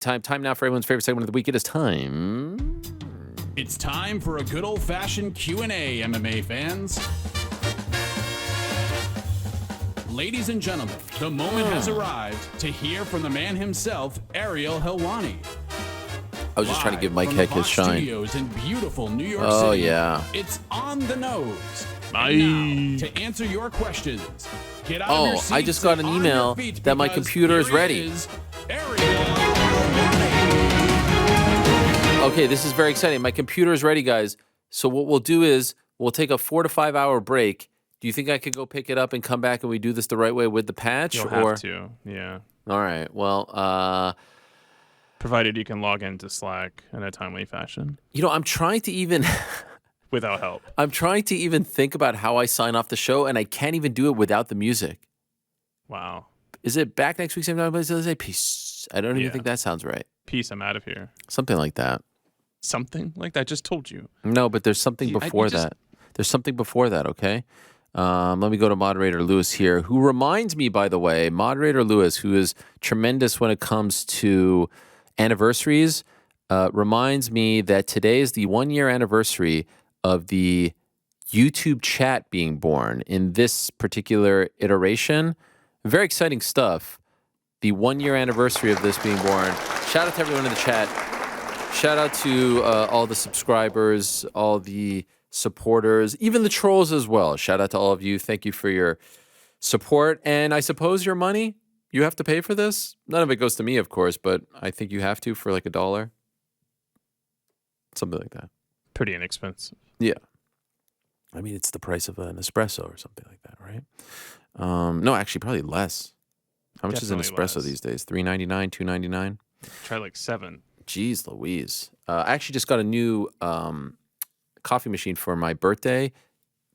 Time now for everyone's favorite segment of the week. It is time. It's time for a good old-fashioned Q&A, MMA fans. Ladies and gentlemen, the moment has arrived to hear from the man himself, Ariel Helwani. I was just trying to give Mike Heck his shine. Studios in beautiful New York City. Oh, yeah. It's on the nose. Bye. And now, to answer your questions, get out of your seats I just got an and on email your feet that my because computer is here ready. is Ariel Helwani. Okay, this is very exciting. My computer is ready, guys. So what we'll do is we'll take a 4 to 5 hour break. Do you think I could go pick it up and come back and we do this the right way with the patch? You'll have to, yeah. All right. Well, provided you can log into Slack in a timely fashion. I'm trying to even without help. I'm trying to even think about how I sign off the show, and I can't even do it without the music. Wow. Is it back next week? Same time? Let's say peace. I don't even think that sounds right. Peace. I'm out of here. Something like that. Something like that. I just told you. No, but there's something before that. There's something before that. Okay. Let me go to Moderator Lewis here, who reminds me, by the way, Moderator Lewis, who is tremendous when it comes to anniversaries, reminds me that today is the 1 year anniversary of the YouTube chat being born in this particular iteration. Very exciting stuff. The 1 year anniversary of this being born. Shout out to everyone in the chat. Shout out to all the subscribers, all the supporters, even the trolls as well. Shout out to all of you. Thank you for your support. And I suppose your money, you have to pay for this. None of it goes to me, of course, but I think you have to for like $1. Something like that. Pretty inexpensive. Yeah. I mean, it's the price of an espresso or something like that, right? No, actually, probably less. How much is an espresso less. these days? $3.99, $2.99? Try like $7. Jeez Louise. I actually just got a new coffee machine for my birthday.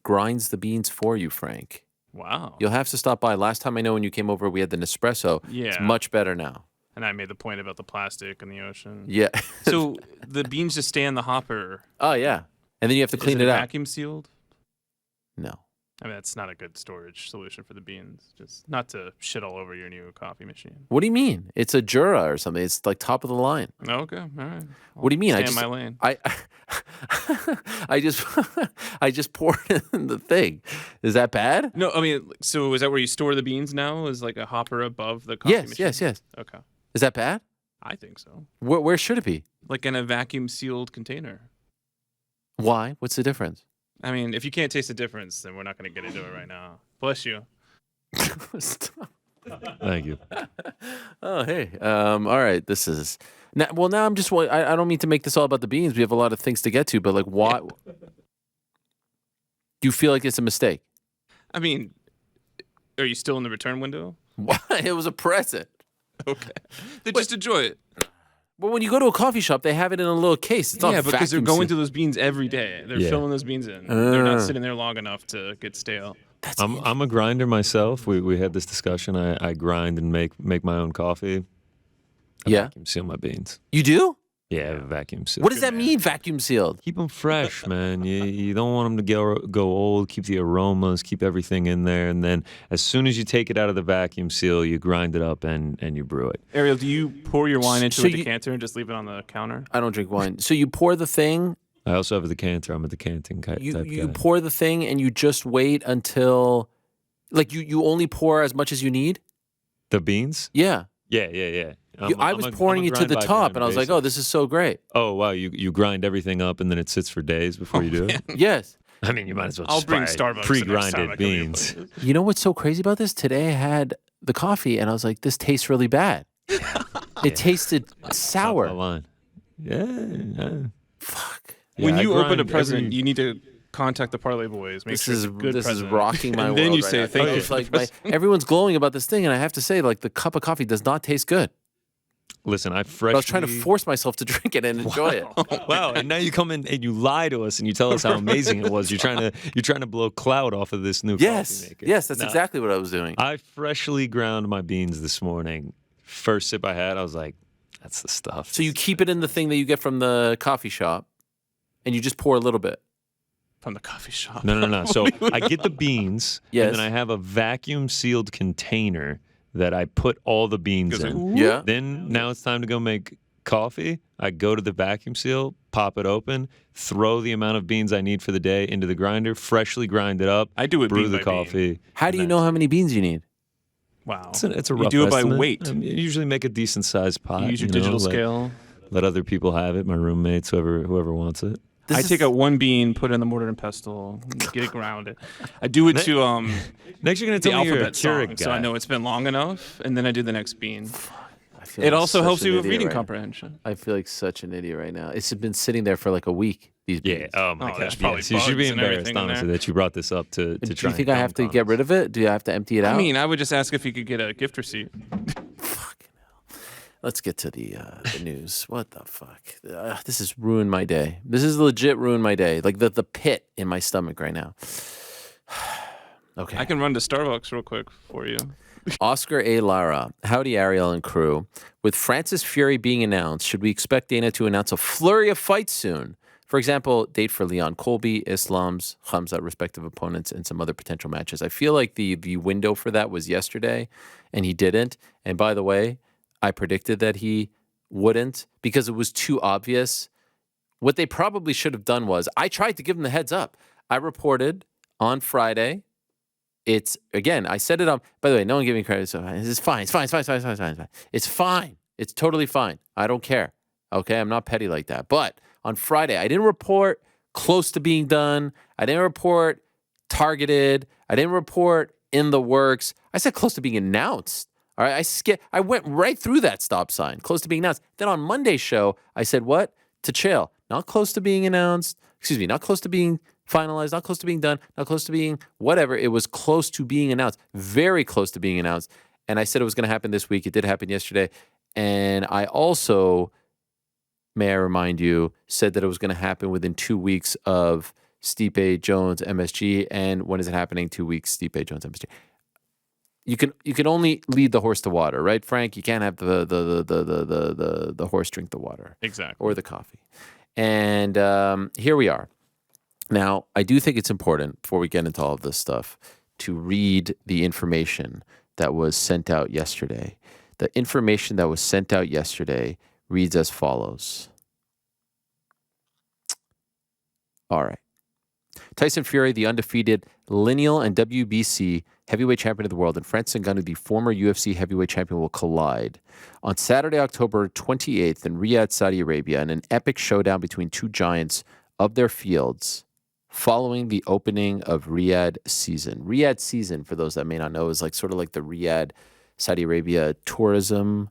Grinds the beans for you, Frank. Wow. You'll have to stop by. Last time I know when you came over, we had the Nespresso. Yeah. It's much better now. And I made the point about the plastic in the ocean. Yeah. So the beans just stay in the hopper. Oh, yeah. And then you have to clean it out. Vacuum sealed? No. I mean, that's not a good storage solution for the beans. Just not to shit all over your new coffee machine. What do you mean? It's a Jura or something. It's like top of the line. Okay, all right. What do you mean? Stay in my lane. I just poured in the thing. Is that bad? No, I mean, so is that where you store the beans now? Is like a hopper above the coffee machine? Yes. Okay. Is that bad? I think so. Where should it be? Like in a vacuum sealed container. Why? What's the difference? I mean, if you can't taste the difference, then we're not going to get into it right now. Bless you. Stop. Thank you. Oh, hey. All right. This is now. Well, now I'm just. I don't mean to make this all about the beans. We have a lot of things to get to, but like, why? Do you feel like it's a mistake? I mean, are you still in the return window? Why? It was a present. Okay. Then just enjoy it. Well, when you go to a coffee shop, they have it in a little case. It's not because they're vacuum going sealed. through those beans every day. They're filling those beans in. They're not sitting there long enough to get stale. I'm a grinder myself. We had this discussion. I grind and make my own coffee. I vacuum seal my beans. You do? Yeah, vacuum seal. What does that mean, vacuum sealed? Keep them fresh, man. You don't want them to go old. Keep the aromas, keep everything in there, and then as soon as you take it out of the vacuum seal, you grind it up and you brew it. Ariel, do you pour your wine into a decanter and just leave it on the counter? I don't drink wine. So you pour the thing. I also have a decanter. I'm a decanting type guy. You pour the thing and you just wait until, like, you only pour as much as you need? The beans? Yeah. Yeah. I was pouring it to the top, and I was like, oh, this is so great. Oh, wow. You grind everything up, and then it sits for days before you do it? Yes. I mean, you might as well I'll just bring buy Starbucks pre-grinded beans. You know what's so crazy about this? Today I had the coffee, and I was like, this tastes really bad. It tasted sour. Top of the line. Yeah. Fuck. Yeah, when I you open a grind present, you need to contact the Parlay Boys. Make sure it's a good this present. is rocking my and world then you right say now. thank you. It's like everyone's glowing about this thing, and I have to say, like, the cup of coffee does not taste good. Listen, I was trying to force myself to drink it and enjoy it. Wow, and now you come in and you lie to us and you tell us how amazing it was. You're trying to blow cloud off of this new coffee maker. Yes, that's exactly what I was doing. I freshly ground my beans this morning. First sip I had, I was like, that's the stuff. So you keep it in the thing that you get from the coffee shop, and you just pour a little bit. From the coffee shop. No. So I get the beans, Yes. and then I have a vacuum sealed container that I put all the beans in. Yeah. Then now it's time to go make coffee. I go to the vacuum seal, pop it open, throw the amount of beans I need for the day into the grinder, freshly grind it up. I do it brew bean the by bean. coffee. How do you know how many beans you need? Wow. It's a You rough do it by estimate. weight. I mean, you usually make a decent sized pot. You use your know, digital let- scale. Let other people have it, my roommates, whoever wants it. I take out one bean, put it in the mortar and pestle, get it grounded. I do it to Next, you're gonna the tell me you're a alphabet song, Keurig guy. so I know it's been long enough, and then I do the next bean. I feel It like also such helps an you with idiot reading right now. comprehension. I feel like such an idiot right now. It's been sitting there for like a week. These Yeah. beans. Oh my Oh, there's god. probably Yes. You should be bugs and embarrassed, everything in honestly, there. that you brought this up to Do try. you think I have to get rid of it? Do I have to empty it out? I mean, I would just ask if you could get a gift receipt. Let's get to the news. What the fuck? This has ruined my day. This is legit ruined my day. Like the pit in my stomach right now. Okay. I can run to Starbucks real quick for you. Oscar A. Lara. Howdy, Ariel and crew. With Francis Fury being announced, should we expect Dana to announce a flurry of fights soon? For example, date for Leon Colby, Islam's, Hamza, respective opponents, and some other potential matches. I feel like the window for that was yesterday, and he didn't. And by the way, I predicted that he wouldn't because it was too obvious. What they probably should have done was, I tried to give him the heads up. I reported on Friday. It's, again, I said it on, by the way, no one gave me credit. So it's fine. It's fine. It's fine. It's fine. It's fine. It's fine. It's fine. It's totally fine. I don't care. Okay. I'm not petty like that. But on Friday, I didn't report close to being done. I didn't report targeted. I didn't report in the works. I said close to being announced. All right. I went right through that stop sign, close to being announced. Then on Monday's show, I said what? To chill. Not close to being announced. Excuse me. Not close to being finalized, not close to being done, not close to being whatever. It was close to being announced, very close to being announced. And I said it was going to happen this week. It did happen yesterday. And I also, may I remind you, said that it was going to happen within 2 weeks of Stipe Jones MSG. And when is it happening? 2 weeks, Stipe Jones MSG. You can only lead the horse to water, right, Frank? You can't have the horse drink the water. Exactly. Or the coffee. And here we are. Now, I do think it's important, before we get into all of this stuff, to read the information that was sent out yesterday. The information that was sent out yesterday reads as follows. All right. Tyson Fury, the undefeated lineal and WBC heavyweight champion of the world, and Francis Ngannou, the former UFC heavyweight champion, will collide on Saturday, October 28th in Riyadh, Saudi Arabia, in an epic showdown between two giants of their fields following the opening of Riyadh season. Riyadh season, for those that may not know, is like sort of like the Riyadh, Saudi Arabia tourism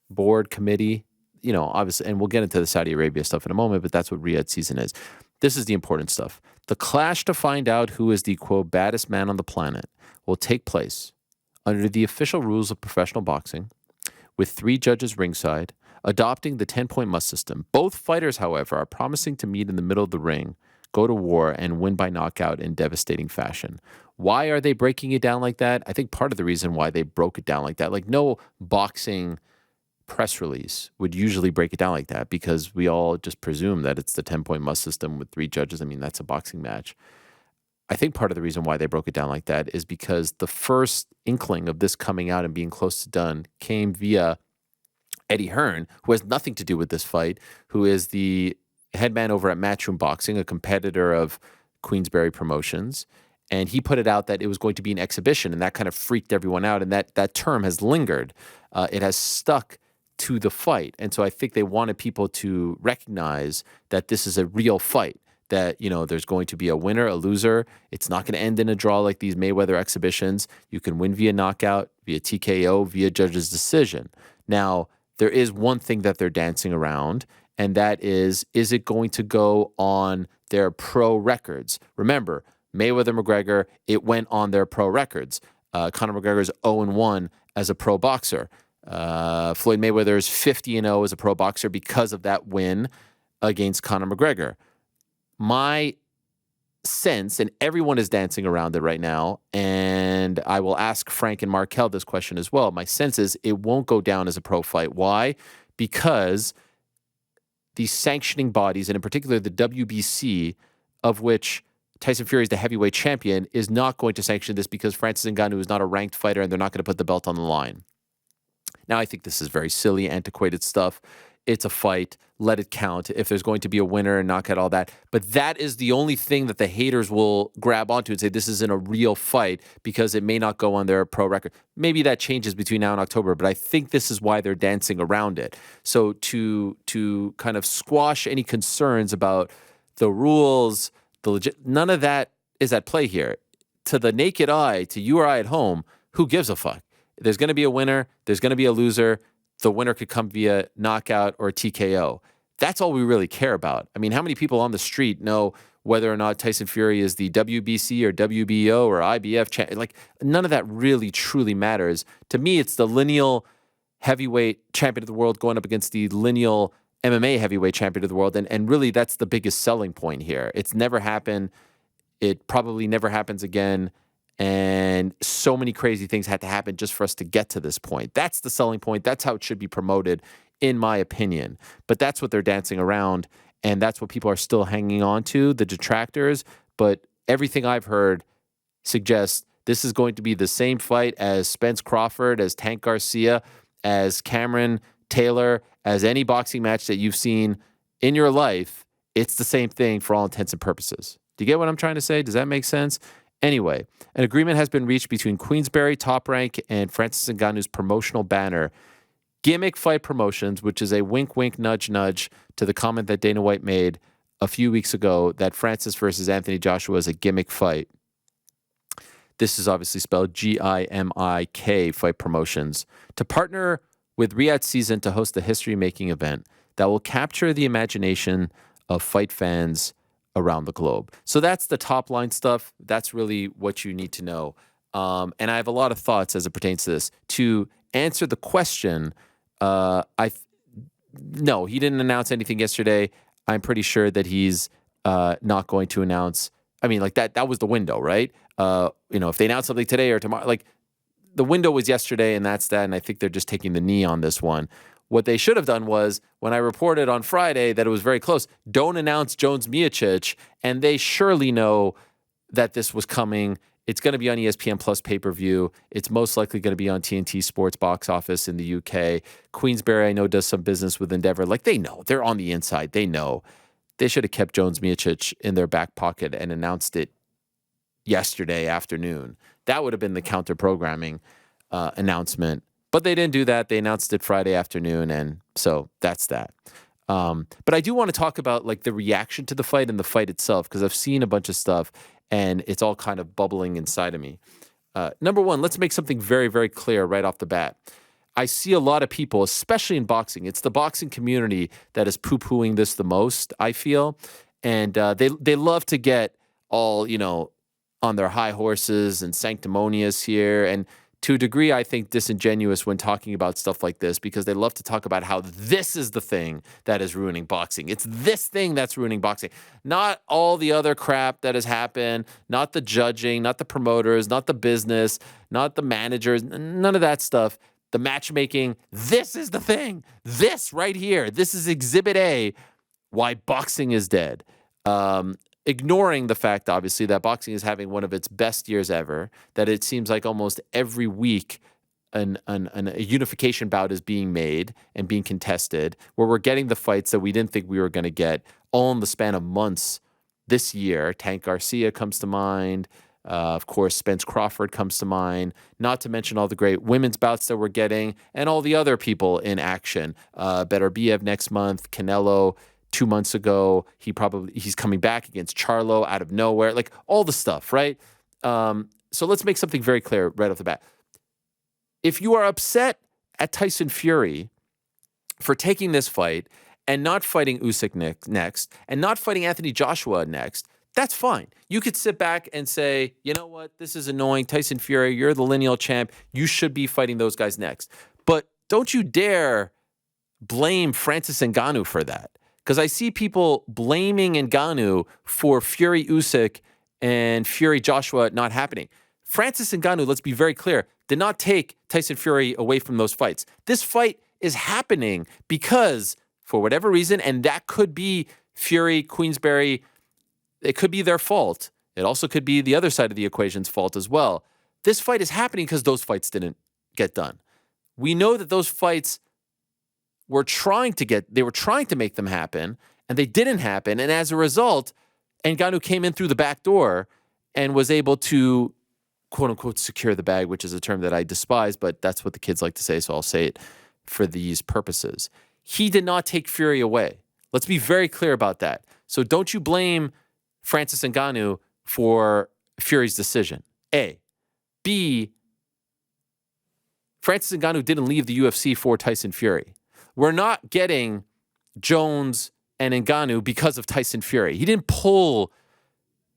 board committee. You know, obviously, and we'll get into the Saudi Arabia stuff in a moment, but that's what Riyadh season is. This is the important stuff. The clash to find out who is the, quote, baddest man on the planet will take place under the official rules of professional boxing, with 3 judges ringside, adopting the 10-point must system. Both fighters, however, are promising to meet in the middle of the ring, go to war, and win by knockout in devastating fashion. Why are they breaking it down like that? I think part of the reason why they broke it down like that, like no boxing press release would usually break it down like that, because we all just presume that it's the 10-point must system with 3 judges. I mean, that's a boxing match. I think part of the reason why they broke it down like that is because the first inkling of this coming out and being close to done came via Eddie Hearn, who has nothing to do with this fight, who is the head man over at Matchroom Boxing, a competitor of Queensberry Promotions. And he put it out that it was going to be an exhibition, and that kind of freaked everyone out. And that term has lingered. It has stuck to the fight. And so I think they wanted people to recognize that this is a real fight, that, you know, there's going to be a winner, a loser. It's not going to end in a draw like these Mayweather exhibitions. You can win via knockout, via TKO, via judge's decision. Now, there is one thing that they're dancing around, and that is it going to go on their pro records? Remember, Mayweather-McGregor, it went on their pro records. Conor McGregor's 0-1 as a pro boxer. Floyd Mayweather's 50-0 as a pro boxer because of that win against Conor McGregor. My sense, and everyone is dancing around it right now, and I will ask Frank and Markel this question as well. My sense is it won't go down as a pro fight. Why? Because the sanctioning bodies, and in particular the WBC, of which Tyson Fury is the heavyweight champion, is not going to sanction this because Francis Ngannou is not a ranked fighter and they're not going to put the belt on the line. Now, I think this is very silly, antiquated stuff. It's a fight. Let it count. If there's going to be a winner and knock out all that. But that is the only thing that the haters will grab onto and say this isn't a real fight because it may not go on their pro record. Maybe that changes between now and October, but I think this is why they're dancing around it. So to kind of squash any concerns about the rules, none of that is at play here. To the naked eye, to you or I at home, who gives a fuck? There's going to be a winner. There's going to be a loser. The winner could come via knockout or TKO. That's all we really care about. I mean, how many people on the street know whether or not Tyson Fury is the WBC or WBO or IBF champion? Like, none of that really truly matters. To me, it's the lineal heavyweight champion of the world going up against the lineal MMA heavyweight champion of the world. And really, that's the biggest selling point here. It's never happened. It probably never happens again. And so many crazy things had to happen just for us to get to this point. That's the selling point. That's how it should be promoted, in my opinion. But that's what they're dancing around, and that's what people are still hanging on to, the detractors. But everything I've heard suggests this is going to be the same fight as Spence Crawford, as Tank Garcia, as Cameron Taylor, as any boxing match that you've seen in your life. It's the same thing for all intents and purposes. Do you get what I'm trying to say? Does that make sense? Anyway, an agreement has been reached between Queensberry, Top Rank, and Francis Ngannou's promotional banner, Gimmick Fight Promotions, which is a wink, wink, nudge, nudge to the comment that Dana White made a few weeks ago that Francis versus Anthony Joshua is a gimmick fight. This is obviously spelled Gimik Fight Promotions, to partner with Riyadh Season to host a history-making event that will capture the imagination of fight fans around the globe. So that's the top line stuff. That's really what you need to know. And I have a lot of thoughts as it pertains to this. To answer the question, no, he didn't announce anything yesterday. I'm pretty sure that he's not going to announce. I mean, like that was the window, right? If they announce something today or tomorrow, like the window was yesterday and that's that. And I think they're just taking the knee on this one. What they should have done was, when I reported on Friday that it was very close, don't announce Jones Miocic, and they surely know that this was coming. It's going to be on ESPN Plus pay-per-view. It's most likely going to be on TNT Sports box office in the UK. Queensberry, I know, does some business with Endeavor. Like, they know. They're on the inside. They know. They should have kept Jones Miocic in their back pocket and announced it yesterday afternoon. That would have been the counter-programming announcement. But they didn't do that. They announced it Friday afternoon, and so that's that. But I do want to talk about like the reaction to the fight and the fight itself, because I've seen a bunch of stuff, and it's all kind of bubbling inside of me. Number one, let's make something very, very clear right off the bat. I see a lot of people, especially in boxing. It's the boxing community that is poo-pooing this the most, I feel. And they love to get all, on their high horses and sanctimonious here. And to a degree, I think disingenuous when talking about stuff like this, because they love to talk about how this is the thing that is ruining boxing. It's this thing that's ruining boxing. Not all the other crap that has happened, not the judging, not the promoters, not the business, not the managers, none of that stuff. The matchmaking, this is the thing. This right here, this is Exhibit A, why boxing is dead. Ignoring the fact, obviously, that boxing is having one of its best years ever, that it seems like almost every week a unification bout is being made and being contested, where we're getting the fights that we didn't think we were going to get all in the span of months this year. Tank Garcia comes to mind. Of course, Spence Crawford comes to mind, not to mention all the great women's bouts that we're getting and all the other people in action. Beterbiev next month, Canelo 2 months ago, he's coming back against Charlo out of nowhere, like all the stuff, right? So let's make something very clear right off the bat. If you are upset at Tyson Fury for taking this fight and not fighting Usyk next and not fighting Anthony Joshua next, that's fine. You could sit back and say, you know what, this is annoying. Tyson Fury, you're the lineal champ. You should be fighting those guys next. But don't you dare blame Francis Ngannou for that. Because I see people blaming Ngannou for Fury Usyk and Fury Joshua not happening. Francis Ngannou, let's be very clear, did not take Tyson Fury away from those fights. This fight is happening because, for whatever reason, and that could be Fury, Queensberry, it could be their fault. It also could be the other side of the equation's fault as well. This fight is happening because those fights didn't get done. We know that those fights were trying to make them happen, and they didn't happen. And as a result, Ngannou came in through the back door and was able to, quote unquote, secure the bag, which is a term that I despise, but that's what the kids like to say, so I'll say it for these purposes. He did not take Fury away. Let's be very clear about that. So don't you blame Francis Ngannou for Fury's decision. A. B. Francis Ngannou didn't leave the UFC for Tyson Fury. We're not getting Jones and Ngannou because of Tyson Fury. He didn't pull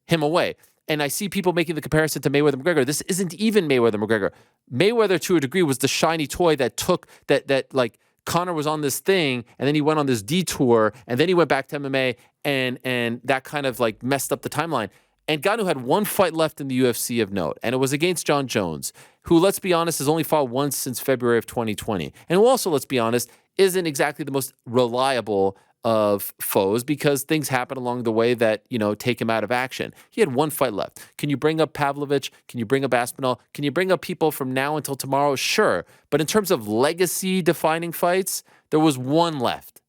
him away. And I see people making the comparison to Mayweather-McGregor. This isn't even Mayweather-McGregor. Mayweather, to a degree, was the shiny toy that took, that like, Conor was on this thing, and then he went on this detour, and then he went back to MMA, and that kind of like messed up the timeline. And Ngannou had one fight left in the UFC of note, and it was against Jon Jones, who, let's be honest, has only fought once since February of 2020. And who also, let's be honest, isn't exactly the most reliable of foes because things happen along the way that, take him out of action. He had one fight left. Can you bring up Pavlovich? Can you bring up Aspinall? Can you bring up people from now until tomorrow? Sure. But in terms of legacy-defining fights, there was one left.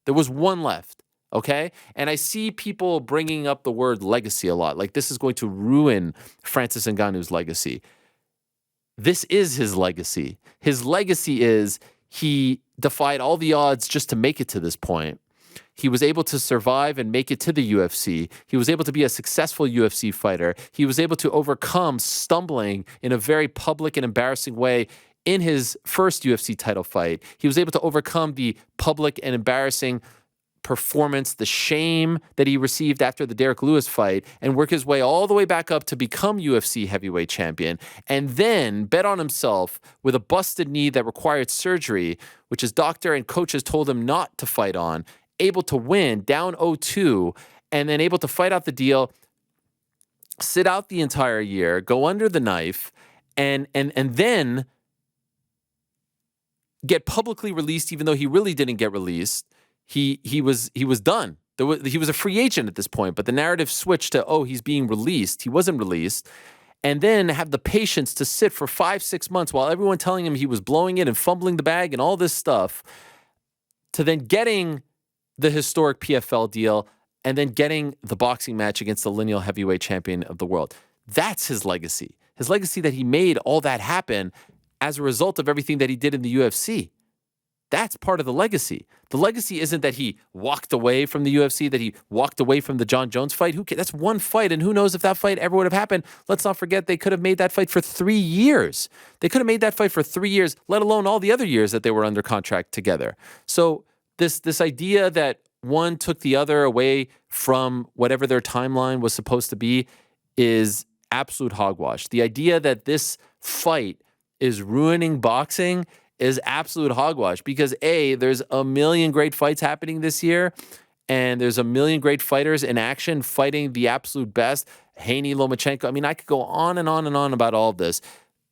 Okay? And I see people bringing up the word legacy a lot. Like, this is going to ruin Francis Ngannou's legacy. This is his legacy. His legacy is he defied all the odds just to make it to this point. He was able to survive and make it to the UFC. He was able to be a successful UFC fighter. He was able to overcome stumbling in a very public and embarrassing way in his first UFC title fight. He was able to overcome the public and embarrassing performance, the shame that he received after the Derek Lewis fight, and work his way all the way back up to become UFC heavyweight champion, and then bet on himself with a busted knee that required surgery, which his doctor and coaches told him not to fight on, able to win down 0-2, and then able to fight out the deal, sit out the entire year, go under the knife, and then get publicly released, even though he really didn't get released. He was done. He was a free agent at this point, but the narrative switched to, he's being released. He wasn't released. And then have the patience to sit for 5-6 months while everyone telling him he was blowing it and fumbling the bag and all this stuff, to then getting the historic PFL deal and then getting the boxing match against the lineal heavyweight champion of the world. That's his legacy. His legacy that he made all that happen as a result of everything that he did in the UFC. That's part of the legacy. The legacy isn't that he walked away from the UFC, that he walked away from the Jon Jones fight. Who cares? That's one fight, and who knows if that fight ever would have happened. Let's not forget they could have made that fight for 3 years. They could have made that fight for 3 years, let alone all the other years that they were under contract together. So this idea that one took the other away from whatever their timeline was supposed to be is absolute hogwash. The idea that this fight is ruining boxing is absolute hogwash because A, there's a million great fights happening this year, and there's a million great fighters in action fighting the absolute best. Haney, Lomachenko. I mean, I could go on and on and on about all of this.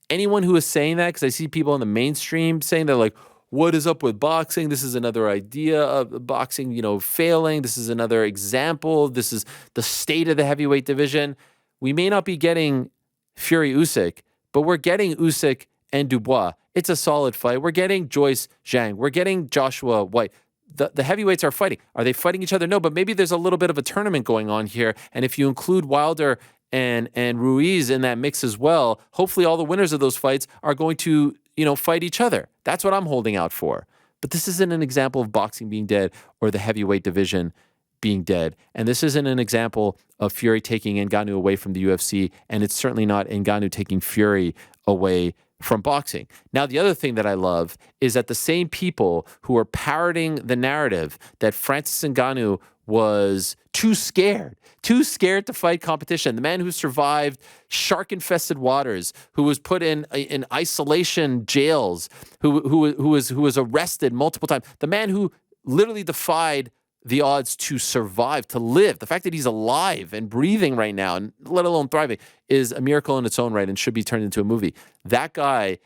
Anyone who is saying that, because I see people in the mainstream saying that, like, what is up with boxing? This is another idea of boxing, failing. This is another example. This is the state of the heavyweight division. We may not be getting Fury-Usyk, but we're getting Usyk and Dubois. It's a solid fight. We're getting Joyce Zhang. We're getting Joshua White. The heavyweights are fighting. Are they fighting each other? No, but maybe there's a little bit of a tournament going on here. And if you include Wilder and Ruiz in that mix as well, hopefully all the winners of those fights are going to, fight each other. That's what I'm holding out for. But this isn't an example of boxing being dead or the heavyweight division being dead. And this isn't an example of Fury taking Ngannou away from the UFC. And it's certainly not Ngannou taking Fury away from boxing. Now, the other thing that I love is that the same people who are parroting the narrative that Francis Ngannou was too scared to fight competition, the man who survived shark-infested waters, who was put in isolation jails, who was arrested multiple times, the man who literally defied the odds to survive, to live. The fact that he's alive and breathing right now, and let alone thriving, is a miracle in its own right and should be turned into a movie. That guy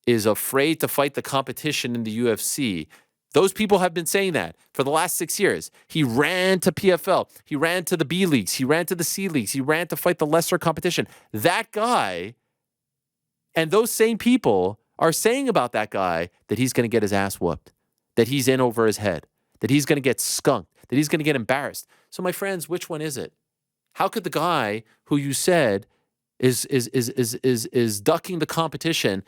is afraid to fight the competition in the UFC. Those people have been saying that for the last 6 years. He ran to PFL. He ran to the B leagues. He ran to the C leagues. He ran to fight the lesser competition. That guy and those same people are saying about that guy that he's going to get his ass whooped, that he's in over his head, that he's going to get skunked, that he's going to get embarrassed. So, my friends, which one is it? How could the guy who you said is ducking the competition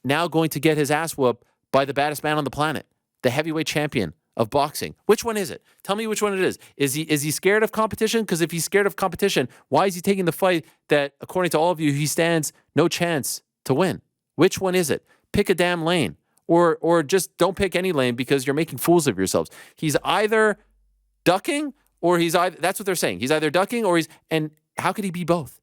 now going to get his ass whooped by the baddest man on the planet, the heavyweight champion of boxing? Which one is it? Tell me which one it is. Is he scared of competition? Because if he's scared of competition, why is he taking the fight that, according to all of you, he stands no chance to win? Which one is it? Pick a damn lane. Or just don't pick any lane because you're making fools of yourselves. He's either ducking or that's what they're saying. He's either ducking or and how could he be both?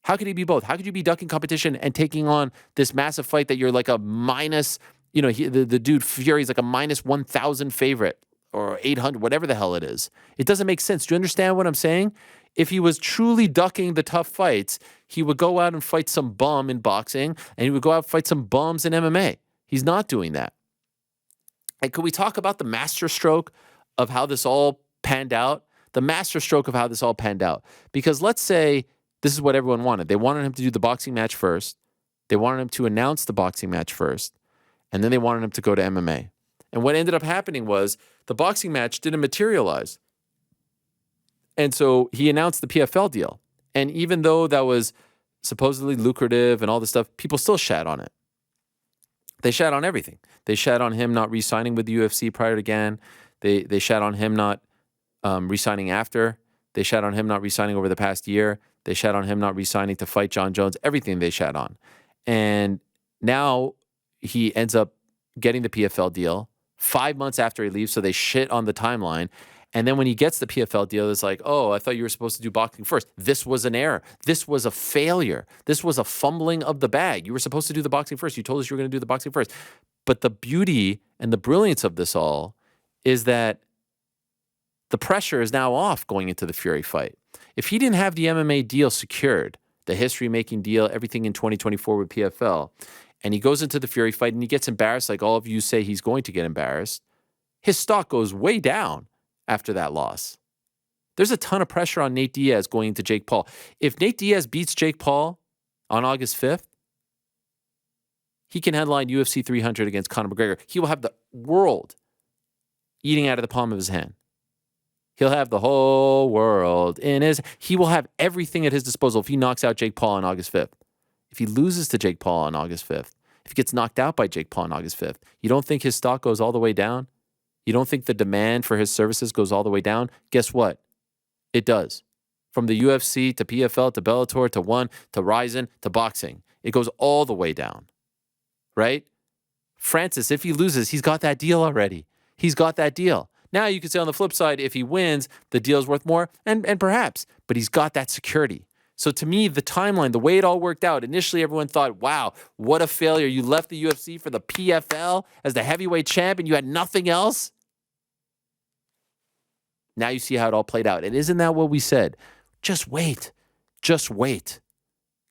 How could he be both? How could you be ducking competition and taking on this massive fight that you're like a minus, the dude Fury's like a minus 1,000 favorite or 800, whatever the hell it is. It doesn't make sense. Do you understand what I'm saying? If he was truly ducking the tough fights, he would go out and fight some bum in boxing and he would go out and fight some bums in MMA. He's not doing that. And could we talk about the masterstroke of how this all panned out? The masterstroke of how this all panned out. Because let's say this is what everyone wanted. They wanted him to do the boxing match first. They wanted him to announce the boxing match first. And then they wanted him to go to MMA. And what ended up happening was the boxing match didn't materialize. And so he announced the PFL deal. And even though that was supposedly lucrative and all this stuff, people still shat on it. They shat on everything. They shat on him not re-signing with the UFC prior to Gan. They shat on him not re-signing after. They shat on him not re-signing over the past year. They shat on him not re-signing to fight Jon Jones. Everything they shat on. And now he ends up getting the PFL deal 5 months after he leaves, so they shit on the timeline. And then when he gets the PFL deal, it's like, oh, I thought you were supposed to do boxing first. This was an error. This was a failure. This was a fumbling of the bag. You were supposed to do the boxing first. You told us you were going to do the boxing first. But the beauty and the brilliance of this all is that the pressure is now off going into the Fury fight. If he didn't have the MMA deal secured, the history-making deal, everything in 2024 with PFL, and he goes into the Fury fight and he gets embarrassed like all of you say he's going to get embarrassed, his stock goes way down after that loss. There's a ton of pressure on Nate Diaz going into Jake Paul. If Nate Diaz beats Jake Paul on August 5th, he can headline UFC 300 against Conor McGregor. He will have the world eating out of the palm of his hand. He'll have the whole world in his... He will have everything at his disposal if he knocks out Jake Paul on August 5th. If he loses to Jake Paul on August 5th, if he gets knocked out by Jake Paul on August 5th, you don't think his stock goes all the way down? You don't think the demand for his services goes all the way down? Guess what? It does. From the UFC to PFL to Bellator to ONE to Ryzen to boxing. It goes all the way down. Right? Francis, if he loses, he's got that deal already. He's got that deal. Now you could say on the flip side, if he wins, the deal's worth more, and perhaps, but he's got that security. So to me, the timeline, the way it all worked out, initially everyone thought, wow, what a failure. You left the UFC for the PFL as the heavyweight champ and you had nothing else. Now you see how it all played out. And isn't that what we said? Just wait. Just wait.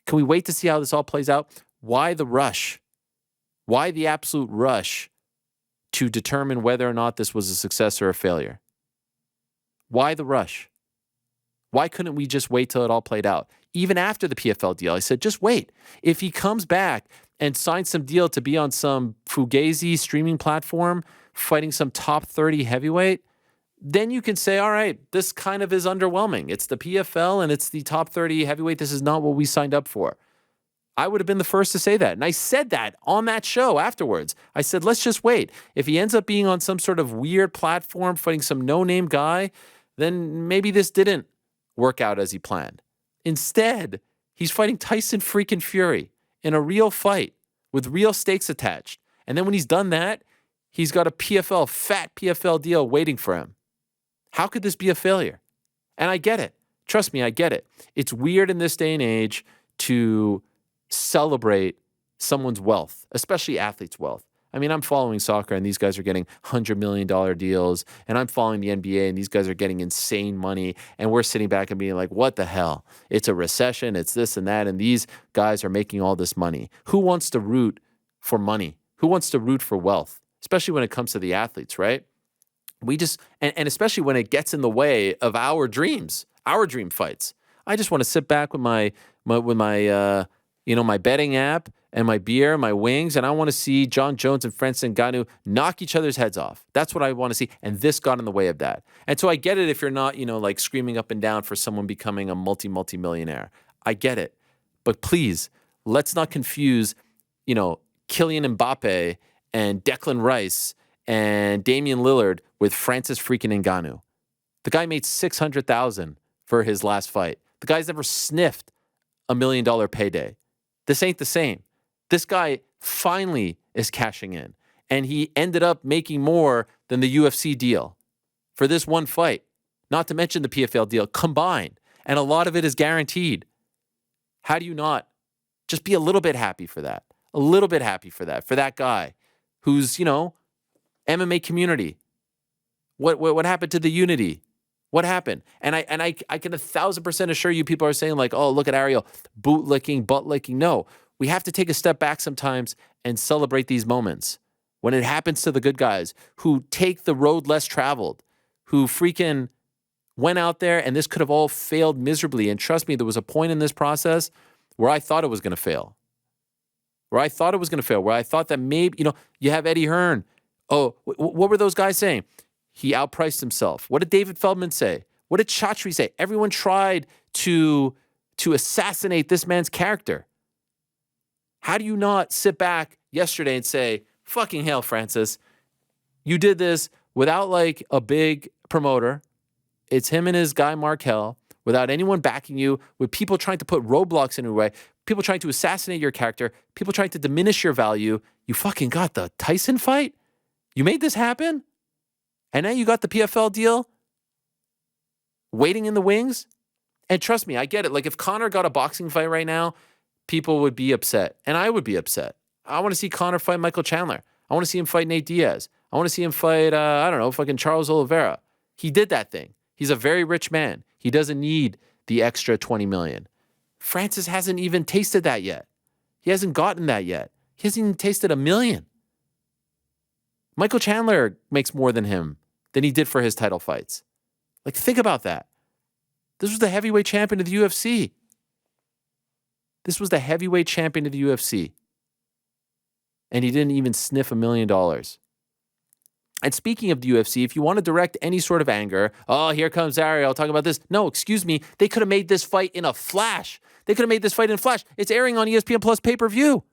Can we wait to see how this all plays out? Why the rush? Why the absolute rush to determine whether or not this was a success or a failure? Why the rush? Why couldn't we just wait till it all played out? Even after the PFL deal, I said, just wait. If he comes back and signs some deal to be on some Fugazi streaming platform, fighting some top 30 heavyweight, then you can say, all right, this kind of is underwhelming. It's the PFL and it's the top 30 heavyweight. This is not what we signed up for. I would have been the first to say that. And I said that on that show afterwards. I said, let's just wait. If he ends up being on some sort of weird platform fighting some no-name guy, then maybe this didn't work out as he planned. Instead, he's fighting Tyson freaking Fury in a real fight with real stakes attached. And then when he's done that, he's got a fat PFL deal waiting for him. How could this be a failure? And I get it. Trust me, I get it. It's weird in this day and age to celebrate someone's wealth, especially athletes' wealth. I mean, I'm following soccer and these guys are getting $100 million deals, and I'm following the NBA and these guys are getting insane money, and we're sitting back and being like, what the hell? It's a recession, it's this and that, and these guys are making all this money. Who wants to root for money? Who wants to root for wealth? especially when it comes to the athletes, right? We just, and especially when it gets in the way of our dreams, our dream fights. I just want to sit back with my betting app and my beer, my wings, and I want to see Jon Jones and Francis Ngannou knock each other's heads off. That's what I want to see, and this got in the way of that. And so I get it if you're not, like screaming up and down for someone becoming a multi-millionaire. I get it. But please, let's not confuse, Kylian Mbappe and Declan Rice and Damian Lillard with Francis freaking Ngannou. The guy made $600,000 for his last fight. The guy's never sniffed $1 million payday. This ain't the same. This guy finally is cashing in, and he ended up making more than the UFC deal for this one fight, not to mention the PFL deal combined, and a lot of it is guaranteed. How do you not just be a little bit happy for that? A little bit happy for that guy who's, MMA community. What happened to the unity? What happened? And I can 1,000% assure you, people are saying like, oh, look at Ariel, boot licking, butt licking. No, we have to take a step back sometimes and celebrate these moments when it happens to the good guys who take the road less traveled, who freaking went out there, and this could have all failed miserably. And trust me, there was a point in this process where I thought it was going to fail. Where I thought that maybe, you have Eddie Hearn. Oh, what were those guys saying? He outpriced himself. What did David Feldman say? What did Chatri say? Everyone tried to assassinate this man's character. How do you not sit back yesterday and say, fucking hell, Francis, you did this without like a big promoter. It's him and his guy, Markel, without anyone backing you, with people trying to put roadblocks in your way, people trying to assassinate your character, people trying to diminish your value. You fucking got the Tyson fight? You made this happen? And now you got the PFL deal waiting in the wings? And trust me, I get it. Like if Conor got a boxing fight right now, people would be upset. And I would be upset. I want to see Conor fight Michael Chandler. I want to see him fight Nate Diaz. I want to see him fight, fucking Charles Oliveira. He did that thing. He's a very rich man. He doesn't need the extra $20 million. Francis hasn't even tasted that yet. He hasn't gotten that yet. He hasn't even tasted $1 million. Michael Chandler makes more than he did for his title fights. Like, think about that. This was the heavyweight champion of the UFC. And he didn't even sniff $1 million. And speaking of the UFC, if you want to direct any sort of anger, oh, here comes Ariel talking about this. No, excuse me. They could have made this fight in a flash. It's airing on ESPN Plus pay-per-view.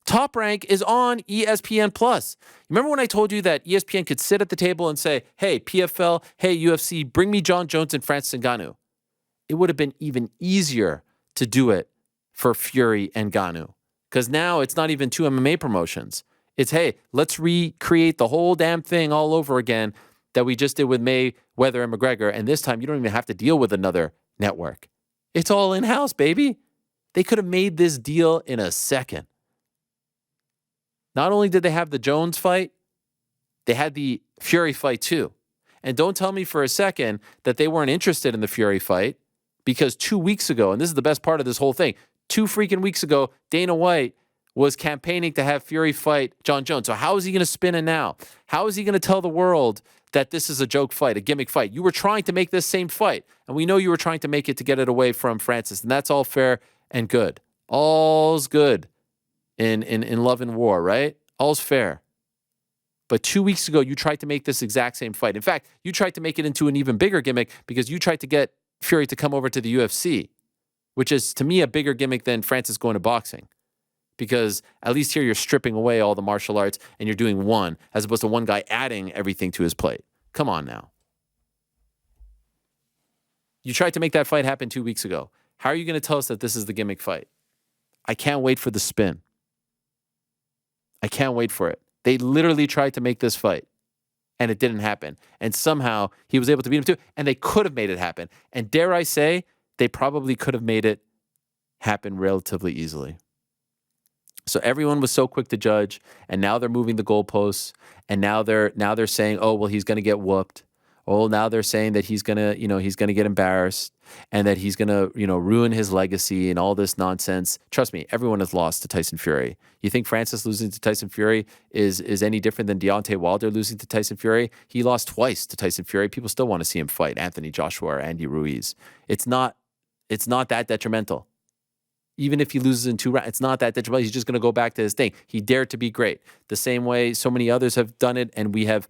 Top Rank is on ESPN Plus. Remember when I told you that ESPN could sit at the table and say, hey, PFL, hey, UFC, bring me Jon Jones and Francis Ngannou? It would have been even easier to do it for Fury and Ngannou. Because now it's not even two MMA promotions. It's, hey, let's recreate the whole damn thing all over again that we just did with Mayweather and McGregor. And this time you don't even have to deal with another network. It's all in-house, baby. They could have made this deal in a second. Not only did they have the Jones fight, they had the Fury fight too. And don't tell me for a second that they weren't interested in the Fury fight, because 2 weeks ago, and this is the best part of this whole thing, 2 freaking weeks ago, Dana White was campaigning to have Fury fight Jon Jones. So how is he going to spin it now? How is he going to tell the world that this is a joke fight, a gimmick fight? You were trying to make this same fight, and we know you were trying to make it to get it away from Francis, and that's all fair and good. All's good in love and war, right? All's fair. But 2 weeks ago, you tried to make this exact same fight. In fact, you tried to make it into an even bigger gimmick because you tried to get Fury to come over to the UFC, which is, to me, a bigger gimmick than Francis going to boxing. Because at least here you're stripping away all the martial arts and you're doing one, as opposed to one guy adding everything to his plate. Come on now. You tried to make that fight happen 2 weeks ago. How are you going to tell us that this is the gimmick fight? I can't wait for the spin. I can't wait for it. They literally tried to make this fight, and it didn't happen. And somehow he was able to beat him too, and they could have made it happen. And dare I say, they probably could have made it happen relatively easily. So everyone was so quick to judge, and now they're moving the goalposts, and now they're saying, oh, well, he's going to get whooped. Oh, now they're saying that he's gonna get embarrassed and that he's gonna, ruin his legacy and all this nonsense. Trust me, everyone has lost to Tyson Fury. You think Francis losing to Tyson Fury is any different than Deontay Wilder losing to Tyson Fury? He lost twice to Tyson Fury. People still want to see him fight Anthony Joshua or Andy Ruiz. It's not that detrimental. Even if he loses in 2 rounds, it's not that detrimental. He's just going to go back to his thing. He dared to be great. The same way so many others have done it, and we have,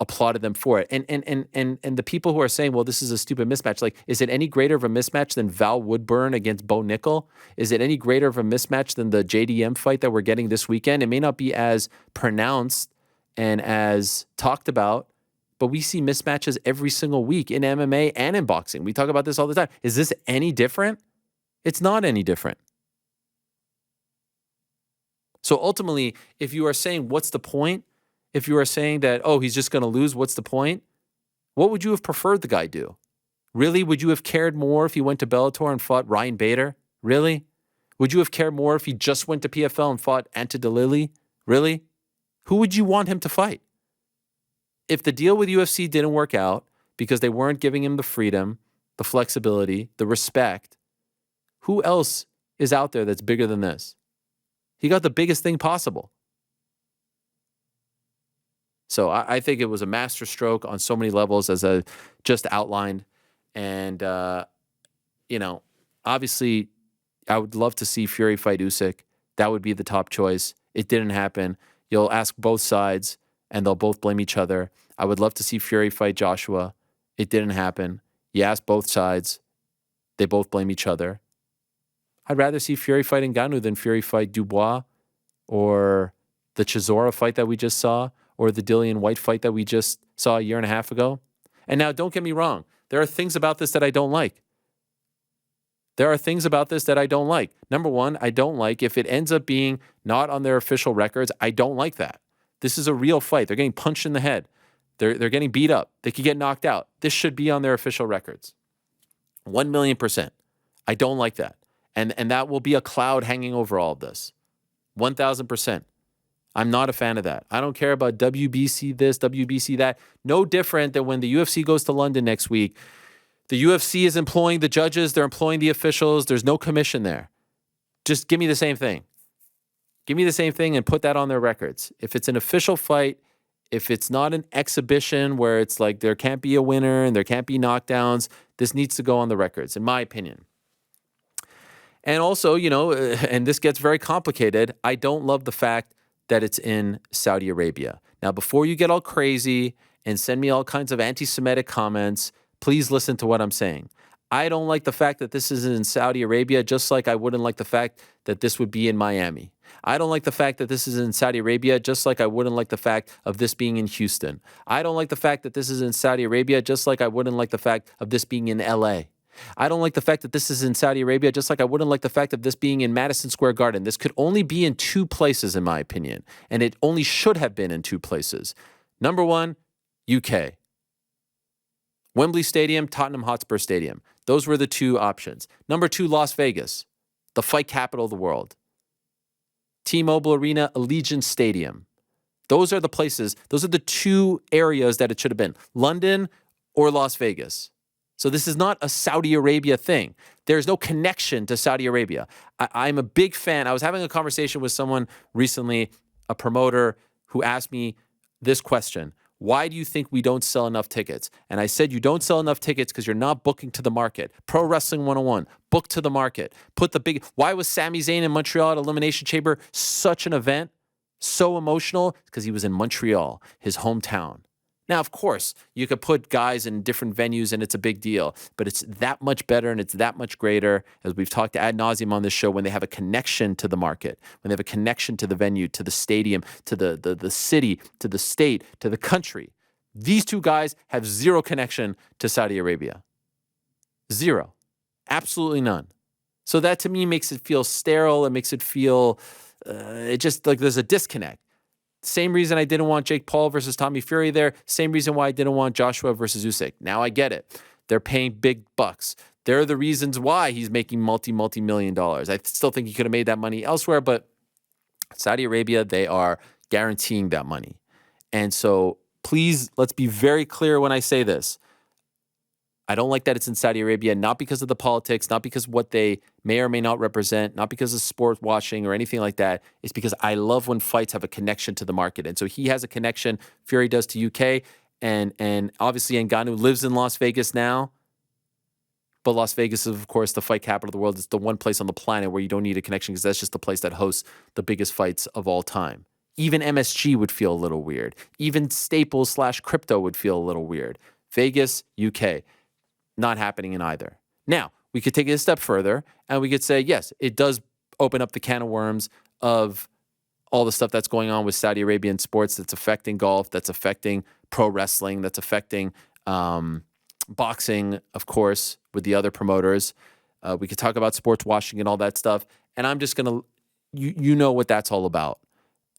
applauded them for it. And the people who are saying, well, this is a stupid mismatch, like, is it any greater of a mismatch than Val Woodburn against Bo Nickel? Is it any greater of a mismatch than the JDM fight that we're getting this weekend? It may not be as pronounced and as talked about, but we see mismatches every single week in MMA and in boxing. We talk about this all the time. Is this any different? It's not any different. So ultimately, if you are saying, what's the point? If you are saying that, oh, he's just going to lose, what's the point? What would you have preferred the guy do? Really? Would you have cared more if he went to Bellator and fought Ryan Bader? Really? Would you have cared more if he just went to PFL and fought Ante DeLilly? Really? Who would you want him to fight? If the deal with UFC didn't work out because they weren't giving him the freedom, the flexibility, the respect, who else is out there that's bigger than this? He got the biggest thing possible. So I think it was a masterstroke on so many levels, as I just outlined. And, obviously, I would love to see Fury fight Usyk. That would be the top choice. It didn't happen. You'll ask both sides, and they'll both blame each other. I would love to see Fury fight Joshua. It didn't happen. You ask both sides. They both blame each other. I'd rather see Fury fight Ngannou than Fury fight Dubois, or the Chisora fight that we just saw, or the Dillian White fight that we just saw a year and a half ago. And now, don't get me wrong. There are things about this that I don't like. Number one, I don't like if it ends up being not on their official records. I don't like that. This is a real fight. They're getting punched in the head. They're getting beat up. They could get knocked out. This should be on their official records. 1,000,000%. I don't like that. And that will be a cloud hanging over all of this. 1,000%. I'm not a fan of that. I don't care about WBC this, WBC that. No different than when the UFC goes to London next week. The UFC is employing the judges. They're employing the officials. There's no commission there. Just give me the same thing. Give me the same thing and put that on their records. If it's an official fight, if it's not an exhibition where it's like there can't be a winner and there can't be knockdowns, this needs to go on the records, in my opinion. And also, and this gets very complicated, I don't love the fact that it's in Saudi Arabia. Now, before you get all crazy and send me all kinds of anti-Semitic comments, please listen to what I'm saying. I don't like the fact that this is in Saudi Arabia, just like I wouldn't like the fact that this would be in Miami. I don't like the fact that this is in Saudi Arabia, just like I wouldn't like the fact of this being in Houston. I don't like the fact that this is in Saudi Arabia, just like I wouldn't like the fact of this being in LA. I don't like the fact that this is in Saudi Arabia, just like I wouldn't like the fact of this being in Madison Square Garden. This could only be in 2 places, in my opinion, and it only should have been in 2 places. Number 1, UK. Wembley Stadium, Tottenham Hotspur Stadium. Those were the 2 options. Number 2, Las Vegas, the fight capital of the world. T-Mobile Arena, Allegiant Stadium. Those are the places, those are the 2 areas that it should have been. London or Las Vegas. So this is not a Saudi Arabia thing. There's no connection to Saudi Arabia. I'm a big fan. I was having a conversation with someone recently, a promoter, who asked me this question. Why do you think we don't sell enough tickets? And I said, you don't sell enough tickets because you're not booking to the market. Pro Wrestling 101, book to the market. Why was Sami Zayn in Montreal at Elimination Chamber such an event? So emotional? Because he was in Montreal, his hometown. Now, of course, you could put guys in different venues and it's a big deal, but it's that much better and it's that much greater, as we've talked ad nauseum on this show, when they have a connection to the market, when they have a connection to the venue, to the stadium, to the city, to the state, to the country. These 2 guys have zero connection to Saudi Arabia. Zero. Absolutely none. So that to me makes it feel sterile. It makes it feel, it just like there's a disconnect. Same reason I didn't want Jake Paul versus Tommy Fury there. Same reason why I didn't want Joshua versus Usyk. Now I get it. They're paying big bucks. They're the reasons why he's making multi-million dollars. I still think he could have made that money elsewhere, but Saudi Arabia, they are guaranteeing that money. And so please, let's be very clear when I say this. I don't like that it's in Saudi Arabia, not because of the politics, not because of what they may or may not represent, not because of sport watching or anything like that. It's because I love when fights have a connection to the market. And so he has a connection, Fury does to UK, and obviously Ngannou lives in Las Vegas now. But Las Vegas is, of course, the fight capital of the world. It's the one place on the planet where you don't need a connection because that's just the place that hosts the biggest fights of all time. Even MSG would feel a little weird. Even Staples / crypto would feel a little weird. Vegas, UK. Not happening in either. Now, we could take it a step further and we could say, yes, it does open up the can of worms of all the stuff that's going on with Saudi Arabian sports that's affecting golf, that's affecting pro wrestling, that's affecting boxing, of course, with the other promoters. We could talk about sports washing and all that stuff. And I'm just going to, you know what that's all about.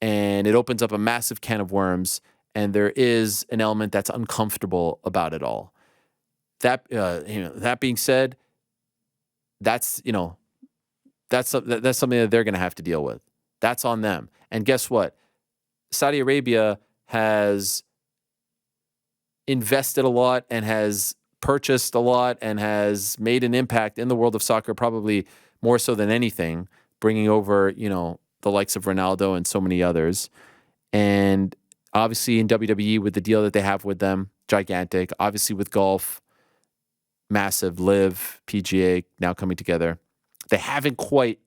And it opens up a massive can of worms. And there is an element that's uncomfortable about it all. That being said, that's something that they're going to have to deal with. That's on them. And guess what? Saudi Arabia has invested a lot and has purchased a lot and has made an impact in the world of soccer, probably more so than anything, bringing over, the likes of Ronaldo and so many others. And obviously in WWE with the deal that they have with them, gigantic. Obviously with golf, massive. Live, PGA now coming together. They haven't quite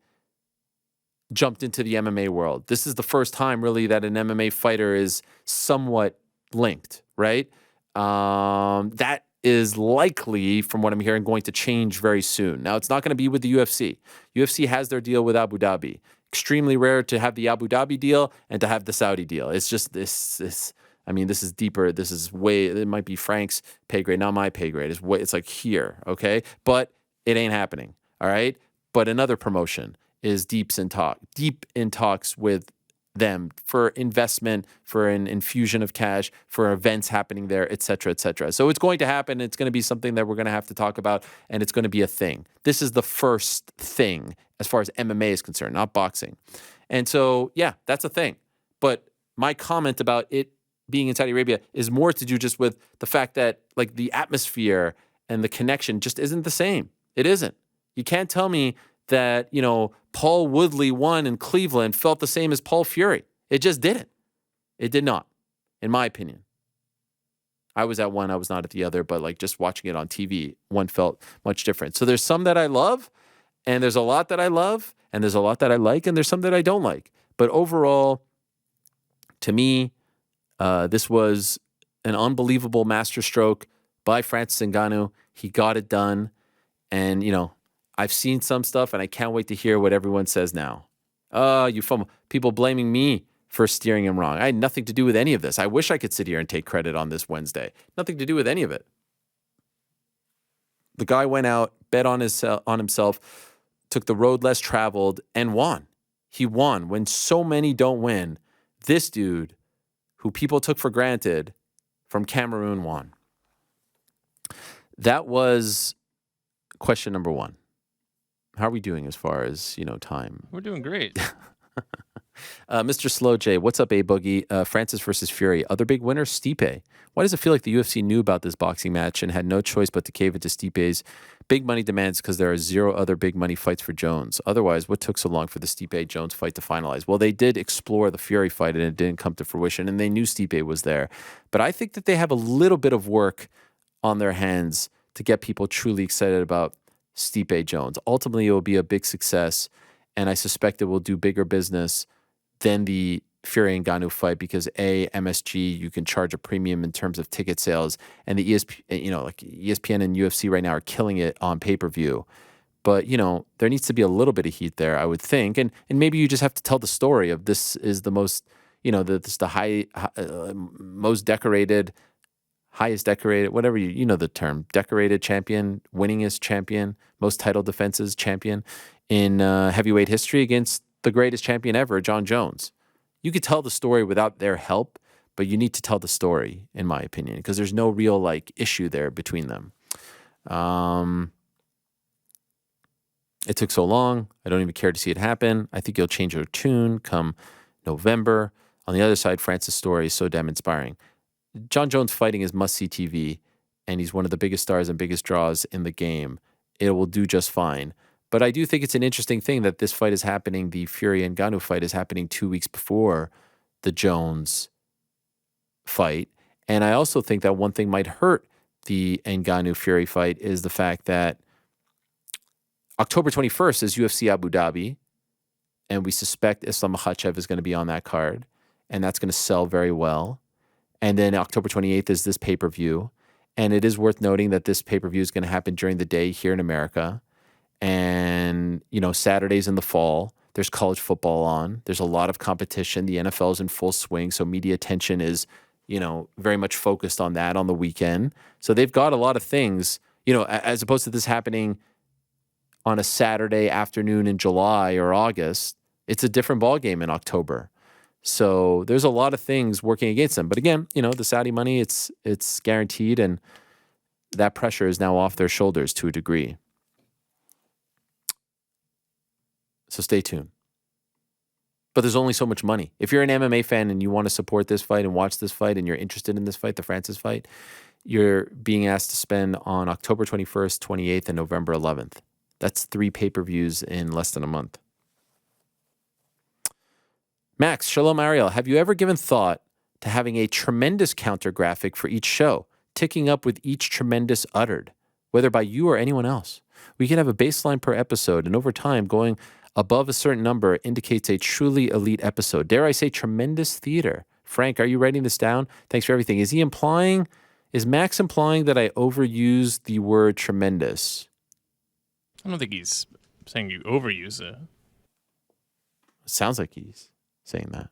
jumped into the MMA world. This is the first time really that an MMA fighter is somewhat linked, right? That is likely, from what I'm hearing, going to change very soon. Now, it's not going to be with the UFC. UFC has their deal with Abu Dhabi. Extremely rare to have the Abu Dhabi deal and to have the Saudi deal. It's just this is deeper. This is way, it might be Frank's pay grade, not my pay grade. It's like here, okay? But it ain't happening, all right? But another promotion is deep in talks with them for investment, for an infusion of cash, for events happening there, et cetera, et cetera. So it's going to happen. It's going to be something that we're going to have to talk about, and it's going to be a thing. This is the first thing as far as MMA is concerned, not boxing. And so, yeah, that's a thing. But my comment about it being in Saudi Arabia is more to do just with the fact that like the atmosphere and the connection just isn't the same. It isn't. You can't tell me that, Paul Woodley won in Cleveland felt the same as Paul Fury. It just didn't. It did not, in my opinion. I was at one, I was not at the other, but like just watching it on TV, one felt much different. So there's some that I love, and there's a lot that I love, and there's a lot that I like, and there's some that I don't like. But overall, to me, this was an unbelievable masterstroke by Francis Ngannou. He got it done, and, I've seen some stuff, and I can't wait to hear what everyone says now. People blaming me for steering him wrong. I had nothing to do with any of this. I wish I could sit here and take credit on this Wednesday. Nothing to do with any of it. The guy went out, bet on himself, took the road less traveled, and won. He won when so many don't win. This dude, who people took for granted, from Cameroon, won. That was question number one. How are we doing as far as, time? We're doing great. Mr. Slow J, what's up, A-Boogie? Francis versus Fury. Other big winner, Stipe. Why does it feel like the UFC knew about this boxing match and had no choice but to cave into Stipe's big money demands because there are 0 other big money fights for Jones? Otherwise, what took so long for the Stipe-Jones fight to finalize? Well, they did explore the Fury fight and it didn't come to fruition, and they knew Stipe was there. But I think that they have a little bit of work on their hands to get people truly excited about Stipe Jones. Ultimately, it will be a big success, and I suspect it will do bigger business than the Fury and Ngannou fight because MSG, you can charge a premium in terms of ticket sales, and the ESPN and UFC right now are killing it on pay-per-view. But, there needs to be a little bit of heat there, I would think, and maybe you just have to tell the story of this is the most, most decorated, highest decorated, whatever you know the term, decorated champion, winningest champion, most title defenses champion in heavyweight history against the greatest champion ever, Jon Jones. You could tell the story without their help, but you need to tell the story, in my opinion, because there's no real issue there between them. It took so long. I don't even care to see it happen. I think you'll change your tune come November. On the other side, Francis' story is so damn inspiring. Jon Jones fighting is must-see TV, and he's one of the biggest stars and biggest draws in the game. It will do just fine. But I do think it's an interesting thing that this fight is happening, the Fury and Ngannou fight is happening 2 weeks before the Jones fight. And I also think that one thing might hurt the Ngannou Fury fight is the fact that October 21st is UFC Abu Dhabi, and we suspect Islam Makhachev is going to be on that card, and that's going to sell very well. And then October 28th is this pay-per-view, and it is worth noting that this pay-per-view is going to happen during the day here in America. And, Saturdays in the fall, there's college football on. There's a lot of competition. The NFL is in full swing, so media attention is, very much focused on that on the weekend. So they've got a lot of things, as opposed to this happening on a Saturday afternoon in July or August. It's a different ballgame in October. So there's a lot of things working against them. But again, the Saudi money, it's guaranteed, and that pressure is now off their shoulders to a degree. So stay tuned. But there's only so much money. If you're an MMA fan and you want to support this fight and watch this fight and you're interested in this fight, the Francis fight, you're being asked to spend on October 21st, 28th, and November 11th. That's 3 pay-per-views in less than a month. Max, Shalom Ariel, have you ever given thought to having a tremendous counter graphic for each show, ticking up with each tremendous uttered, whether by you or anyone else? We can have a baseline per episode, and over time, going above a certain number indicates a truly elite episode. Dare I say tremendous theater? Frank, are you writing this down? Thanks for everything. Is Max implying that I overuse the word tremendous? I don't think he's saying you overuse it. It sounds like he's saying that.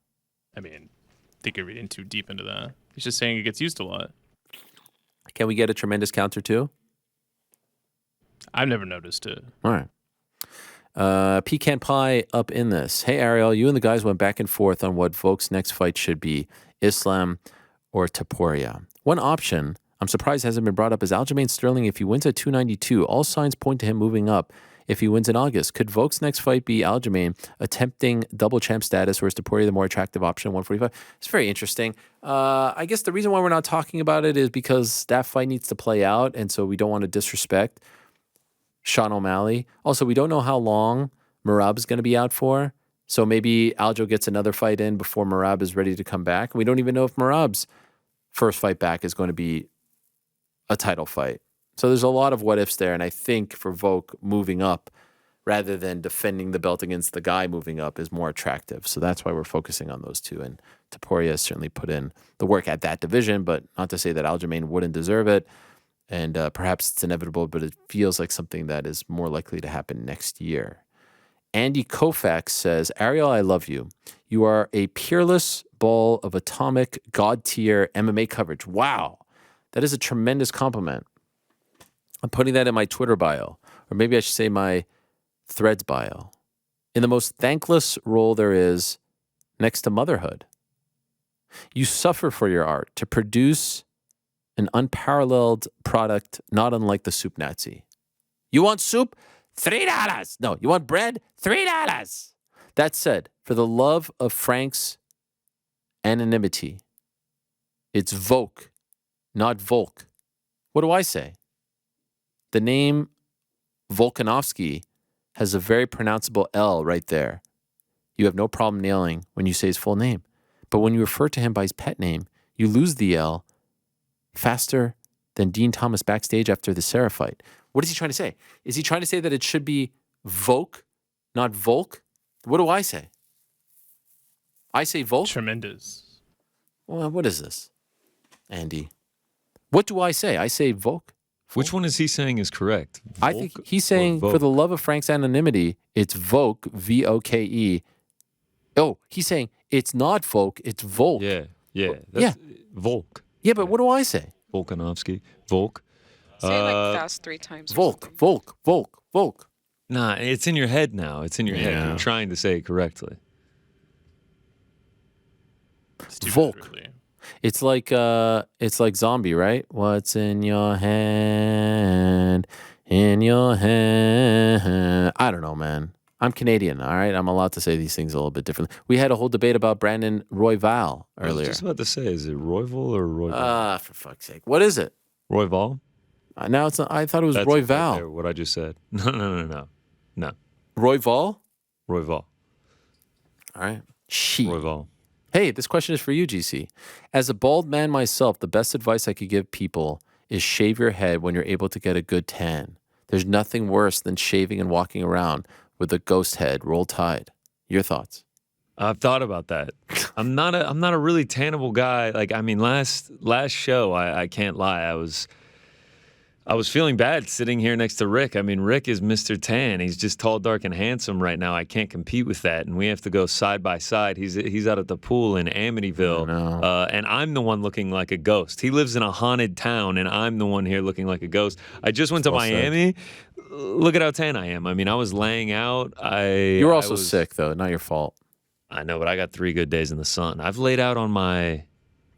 I mean, I think you're reading too deep into that. He's just saying it gets used a lot. Can we get a tremendous counter too? I've never noticed it. All right. Pecan Pie up in this. Hey, Ariel, you and the guys went back and forth on what Volk's next fight should be, Islam or Topuria. One option I'm surprised hasn't been brought up is Aljamain Sterling if he wins at 292. All signs point to him moving up if he wins in August. Could Volk's next fight be Aljamain attempting double champ status, or is Topuria the more attractive option at 145? It's very interesting. I guess the reason why we're not talking about it is because that fight needs to play out, and so we don't want to disrespect Sean O'Malley. Also, we don't know how long Merab is going to be out for. So maybe Aljo gets another fight in before Merab is ready to come back. We don't even know if Merab's first fight back is going to be a title fight. So there's a lot of what ifs there. And I think for Volk, moving up rather than defending the belt against the guy moving up is more attractive. So that's why we're focusing on those two. And Topuria has certainly put in the work at that division, but not to say that Aljamain wouldn't deserve it. And perhaps it's inevitable, but it feels like something that is more likely to happen next year. Andy Koufax says, Ariel, I love you. You are a peerless ball of atomic god-tier MMA coverage. Wow. That is a tremendous compliment. I'm putting that in my Twitter bio, or maybe I should say my Threads bio. In the most thankless role there is next to motherhood. You suffer for your art to produce an unparalleled product, not unlike the soup Nazi. You want soup? $3. No, you want bread? $3. That said, for the love of Frank's anonymity, it's Volk, not Volk. What do I say? The name Volkanovski has a very pronounceable L right there. You have no problem nailing when you say his full name. But when you refer to him by his pet name, you lose the L faster than Dean Thomas backstage after the Sarah fight. What is he trying to say? Is he trying to say that it should be Volk, not Volk? What do I say? I say Volk? Tremendous. Well, what is this, Andy? What do I say? I say Volk. Which one is he saying is correct? I think he's saying, for the love of Frank's anonymity, it's Volk, V-O-K-E. Oh, he's saying it's not Volk, it's Volk. Yeah. That's Volk. Yeah, but what do I say? Volkanovski. Volk. Say it like fast 3 times. Volk, Volk, Volk, Volk. Nah, it's in your head now. It's in your head. Yeah. You're trying to say it correctly. Volk. It's like Zombie, right? What's in your hand? In your hand. I don't know, man. I'm Canadian, all right? I'm allowed to say these things a little bit differently. We had a whole debate about Brandon Royval I was earlier. just about to say, is it Royval or Royval? For fuck's sake. What is it? Royval? Now it's not, I thought it was That's Roy right Val. there, what I just said. No. Royval? Royval. All right. She. Royval. Hey, this question is for you, GC. As a bald man myself, the best advice I could give people is shave your head when you're able to get a good tan. There's nothing worse than shaving and walking around with a ghost head roll tide. Your thoughts? I've thought about that. I'm not a really tannable guy. Like, I mean, last show, I can't lie. I was feeling bad sitting here next to Rick. I mean, Rick is Mr. Tan. He's just tall, dark, and handsome right now. I can't compete with that, and we have to go side by side. He's out at the pool in Amityville, and I'm the one looking like a ghost. He lives in a haunted town, and I'm the one here looking like a ghost. I just went to Miami. Look at how tan I am. I mean, I was laying out. You were also sick, though. Not your fault. I know, but I got 3 good days in the sun. I've laid out on my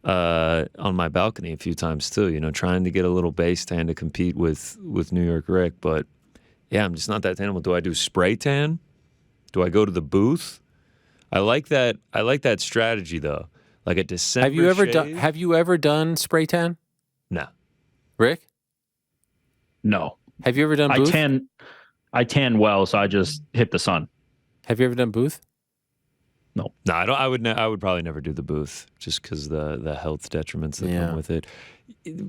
balcony a few times too, you know, trying to get a little base tan to compete with New York Rick. But yeah, I'm just not that tannable. Do I do spray tan? Do I go to the booth? I like that strategy though. Like a December Have you ever done spray tan? No. Rick? No. Have you ever done booth? I tan well, so I just hit the sun. Have you ever done booth? No. No, I don't. I would probably never do the booth just because the health detriments that come with it.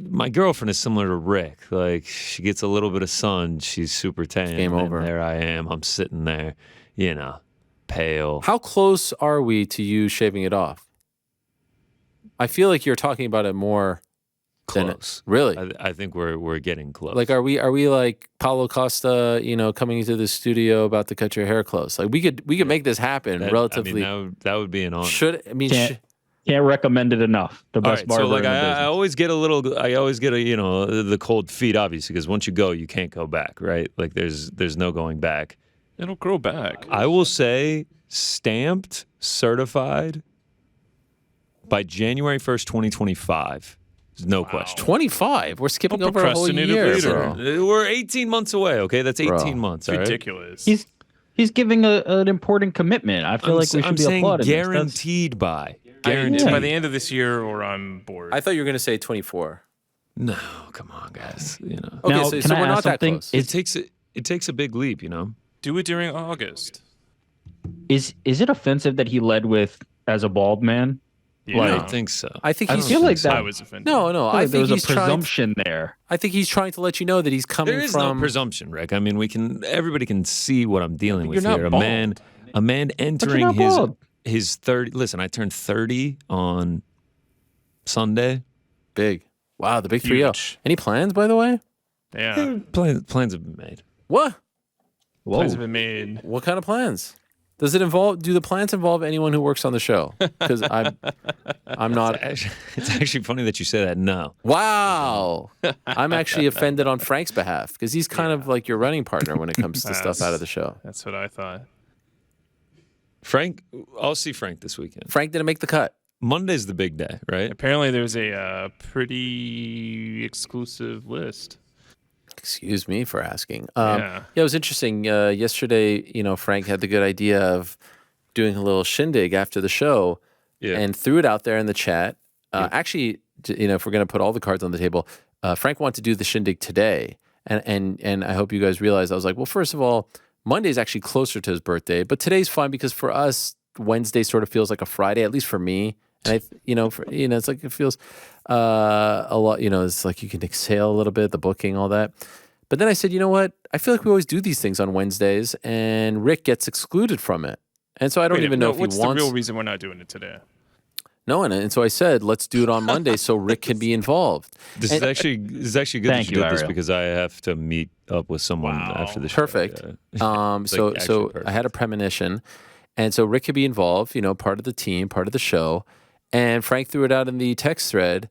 My girlfriend is similar to Rick. Like, she gets a little bit of sun, she's super tan. Game over. There I am. I'm sitting there, you know, pale. How close are we to you shaving it off? I feel like you're talking about it more Close. Really? I think we're getting close. Like, are we like Paulo Costa, you know, coming into the studio about to cut your hair close? Like, we could make this happen relatively. I mean, that would be an honor. Can't recommend it enough. The best barber so like in the business. I always get you know, the cold feet, obviously, because once you go, you can't go back, right? Like there's no going back. It'll grow back. I will say stamped, certified by January 1st, 2025. There's no question. 25? We're skipping over a whole year, bro. We're 18 months away, okay? That's 18 months, all right? Ridiculous. He's giving an important commitment. I feel like we should be applauding. Guaranteed by. Guaranteed. By the end of this year, or I'm bored. I thought you were going to say 24. No, come on, guys. You know. Okay, now, so we're not that close. It takes a big leap, you know. Do it during August. Is it offensive that he led with as a bald man? Yeah. I don't think so. I think he's feel like that. I was offended. No. I there think was a presumption there. I think he's trying to let you know that he's coming from. There is no presumption, Rick. I mean, everybody can see what I'm dealing with You're here. not A man entering not bald. his 30. Listen, I turned 30 on Sunday. Big. Wow, the big 3-0. Huge. Any plans, by the way? Yeah. Plans have been made. What? Plans have been made. What kind of plans? Do the plans involve anyone who works on the show? Because I'm not. It's actually funny that you say that. No. Wow. I'm actually offended on Frank's behalf because he's kind of like your running partner when it comes to stuff out of the show. That's what I thought. Frank, I'll see Frank this weekend. Frank didn't make the cut. Monday's the big day, right? Apparently, there's a pretty exclusive list. Excuse me for asking. Yeah, it was interesting. Yesterday, you know, Frank had the good idea of doing a little shindig after the show and threw it out there in the chat. Actually, you know, if we're going to put all the cards on the table, Frank wanted to do the shindig today. And I hope you guys realize, I was like, well, first of all, Monday's actually closer to his birthday, but today's fine because for us, Wednesday sort of feels like a Friday, at least for me. And it's like it feels a lot. You know, it's like you can exhale a little bit, the booking, all that. But then I said, you know what? I feel like we always do these things on Wednesdays, and Rick gets excluded from it. And so I don't even know if he wants. What's the real reason we're not doing it today? No, and so I said, let's do it on Monday so Rick can be involved. This is actually good that you did this because I have to meet up with someone after the show. Perfect. So I had a premonition. And so Rick could be involved, you know, part of the team, part of the show. And Frank threw it out in the text thread.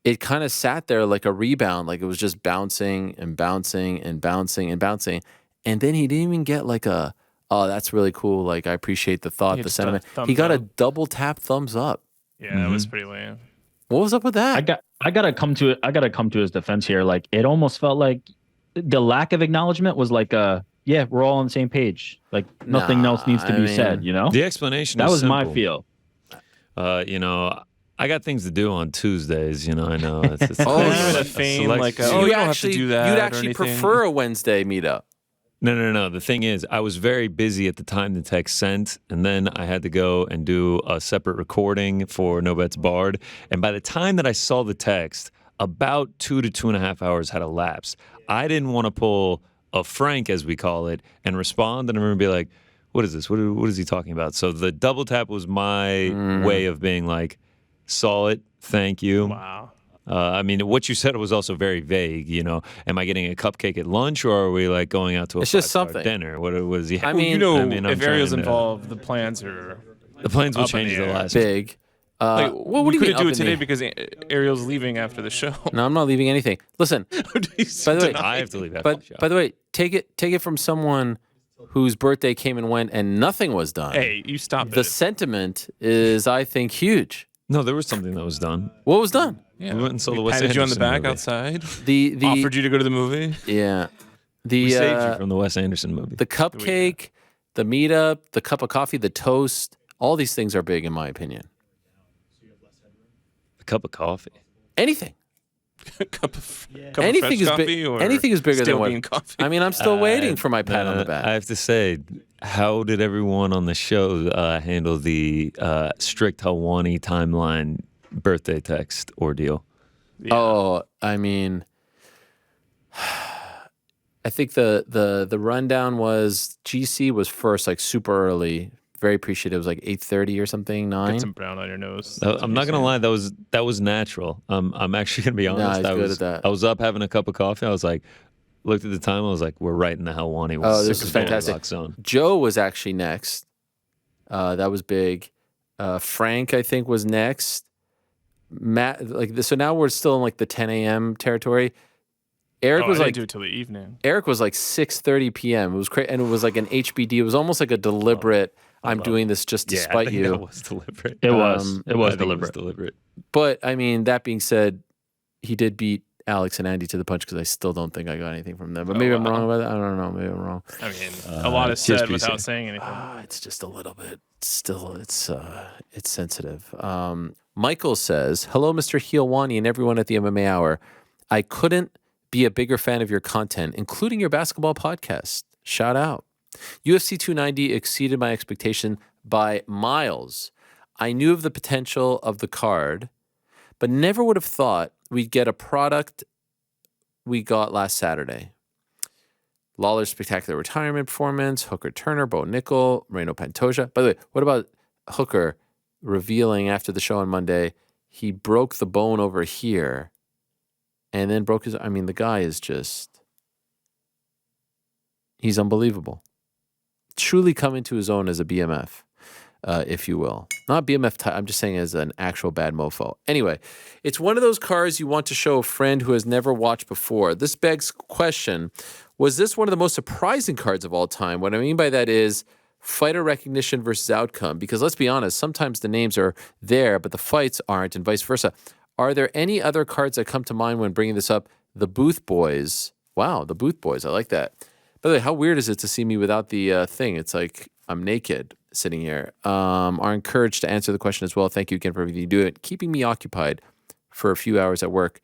It kind of sat there like a rebound, like it was just bouncing and bouncing and bouncing and bouncing. And then he didn't even get like oh, that's really cool. Like, I appreciate the thought, the sentiment. He got a double tap thumbs up. Yeah, that was pretty lame. What was up with that? I gotta come to his defense here. Like, it almost felt like the lack of acknowledgement was like yeah, we're all on the same page. Like nothing else needs to be said. You know, The explanation that is was my simple. feel. You know, I got things to do on Tuesdays. You know, I know. It's Oh, a you would have fame like, So oh, you you don't actually, have to do that. You'd or actually anything. prefer a Wednesday meetup. No. The thing is, I was very busy at the time the text sent, and then I had to go and do a separate recording for No Bets Barred. And by the time that I saw the text, about 2 to 2.5 hours had elapsed. I didn't want to pull a Frank, as we call it, and respond, and I'm going to be like, what is this? What is he talking about? So the double tap was my way of being like, saw it, thank you. Wow. I mean, what you said was also very vague. You know, am I getting a cupcake at lunch, or are we like going out to a It's just 5-star something. dinner? What it was? Yeah. I Well, mean, you know, I mean, I'm if Ariel's trying to- involved, the plans are the plans will up in change the the air. last. Big. like, Well, what we do you mean couldn't do up it in today the- because Ariel's leaving after the show. No, I'm not leaving anything. Listen, by the way, I have to leave after but the show. by the way, take it from someone whose birthday came and went and nothing was done. Hey, you stop The it. sentiment is, I think, huge. No, there was something that was done. What was done? Yeah. We went and saw the Wes patted you on the Anderson back movie. outside. The Offered you to go to the movie. yeah, the We saved you from the Wes Anderson movie. the cupcake, the meetup, the cup of coffee, the toast. All these things are big in my opinion. A cup of coffee. Anything. cup of Anything fresh is coffee big. or Anything is bigger stale than what. bean coffee. I mean, I'm still waiting for my pat on the back. I have to say, how did everyone on the show handle the strict Helwani timeline birthday text ordeal? Yeah. Oh, I mean, I think the rundown was GC was first, like super early. Very appreciative. It was like 8:30 or something, 9. Get some brown on your nose. I'm not gonna lie, that was natural. I'm actually gonna be honest. he's I good was at that. I was up having a cup of coffee. I was like, looked at the time. I was like, we're right in the Helwani. Oh, this is 6 fantastic. o'clock zone. Joe was actually next. That was big. Frank, I think, was next. Matt, so now we're still in like the 10 a.m. territory. Eric I was didn't like do it till the evening. Eric was like 6:30 p.m. It was crazy, and it was like an HBD. It was almost like a deliberate. I'm doing this just to Yeah, I spite think you. that was deliberate. It was. Um, It was I think deliberate. deliberate. But I mean, that being said, he did beat Alex and Andy to the punch because I still don't think I got anything from them. But maybe I'm wrong about that. I don't know. Maybe I'm wrong. I mean, a lot is said TSPC. without saying anything. It's just a little bit. Still, it's sensitive. Michael says, "Hello, Mr. Helwani and everyone at the MMA Hour. I couldn't be a bigger fan of your content, including your basketball podcast. Shout out. UFC 290 exceeded my expectation by miles. I knew of the potential of the card, but never would have thought we'd get a product we got last Saturday. Lawler's spectacular retirement performance, Hooker Turner, Bo Nickel, Moreno Pantoja. By the way, what about Hooker revealing after the show on Monday he broke the bone over here and then broke his... I mean, the guy is just... He's unbelievable. Truly come into his own as a BMF, if you will. Not BMF type, I'm just saying as an actual bad mofo. Anyway, it's one of those cards you want to show a friend who has never watched before. This begs question, was this one of the most surprising cards of all time? What I mean by that is fighter recognition versus outcome. Because let's be honest, sometimes the names are there, but the fights aren't, and vice versa. Are there any other cards that come to mind when bringing this up? The Booth Boys. Wow, the Booth Boys. I like that. By the way, how weird is it to see me without the thing? It's like I'm naked sitting here. Are encouraged to answer the question as well. Thank you again for everything you do. It keeping me occupied for a few hours at work.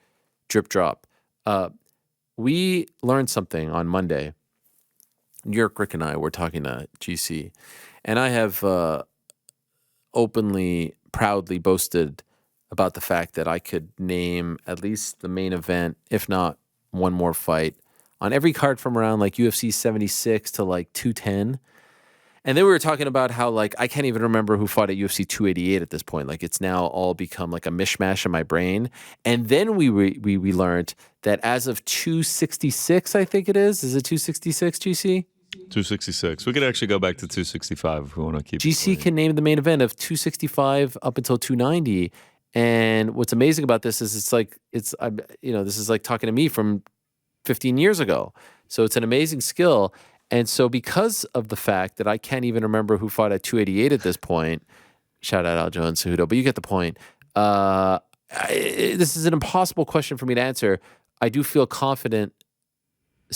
Drip drop. We learned something on Monday. New York Rick and I were talking to GC, and I have openly, proudly boasted about the fact that I could name at least the main event, if not one more fight, on every card from around like UFC 76 to like 210. And then we were talking about how like I can't even remember who fought at UFC 288 at this point. Like it's now all become like a mishmash in my brain. And then we learned that as of 266, I think it is. Is it 266, GC? 266. We could actually go back to 265 if we want to keep. GC can name the main event of 265 up until 290. And what's amazing about this is this is like talking to me from 15 years ago. So it's an amazing skill. And so because of the fact that I can't even remember who fought at 288 at this point, shout out Aljo and Cejudo, but you get the point. This is an impossible question for me to answer. I do feel confident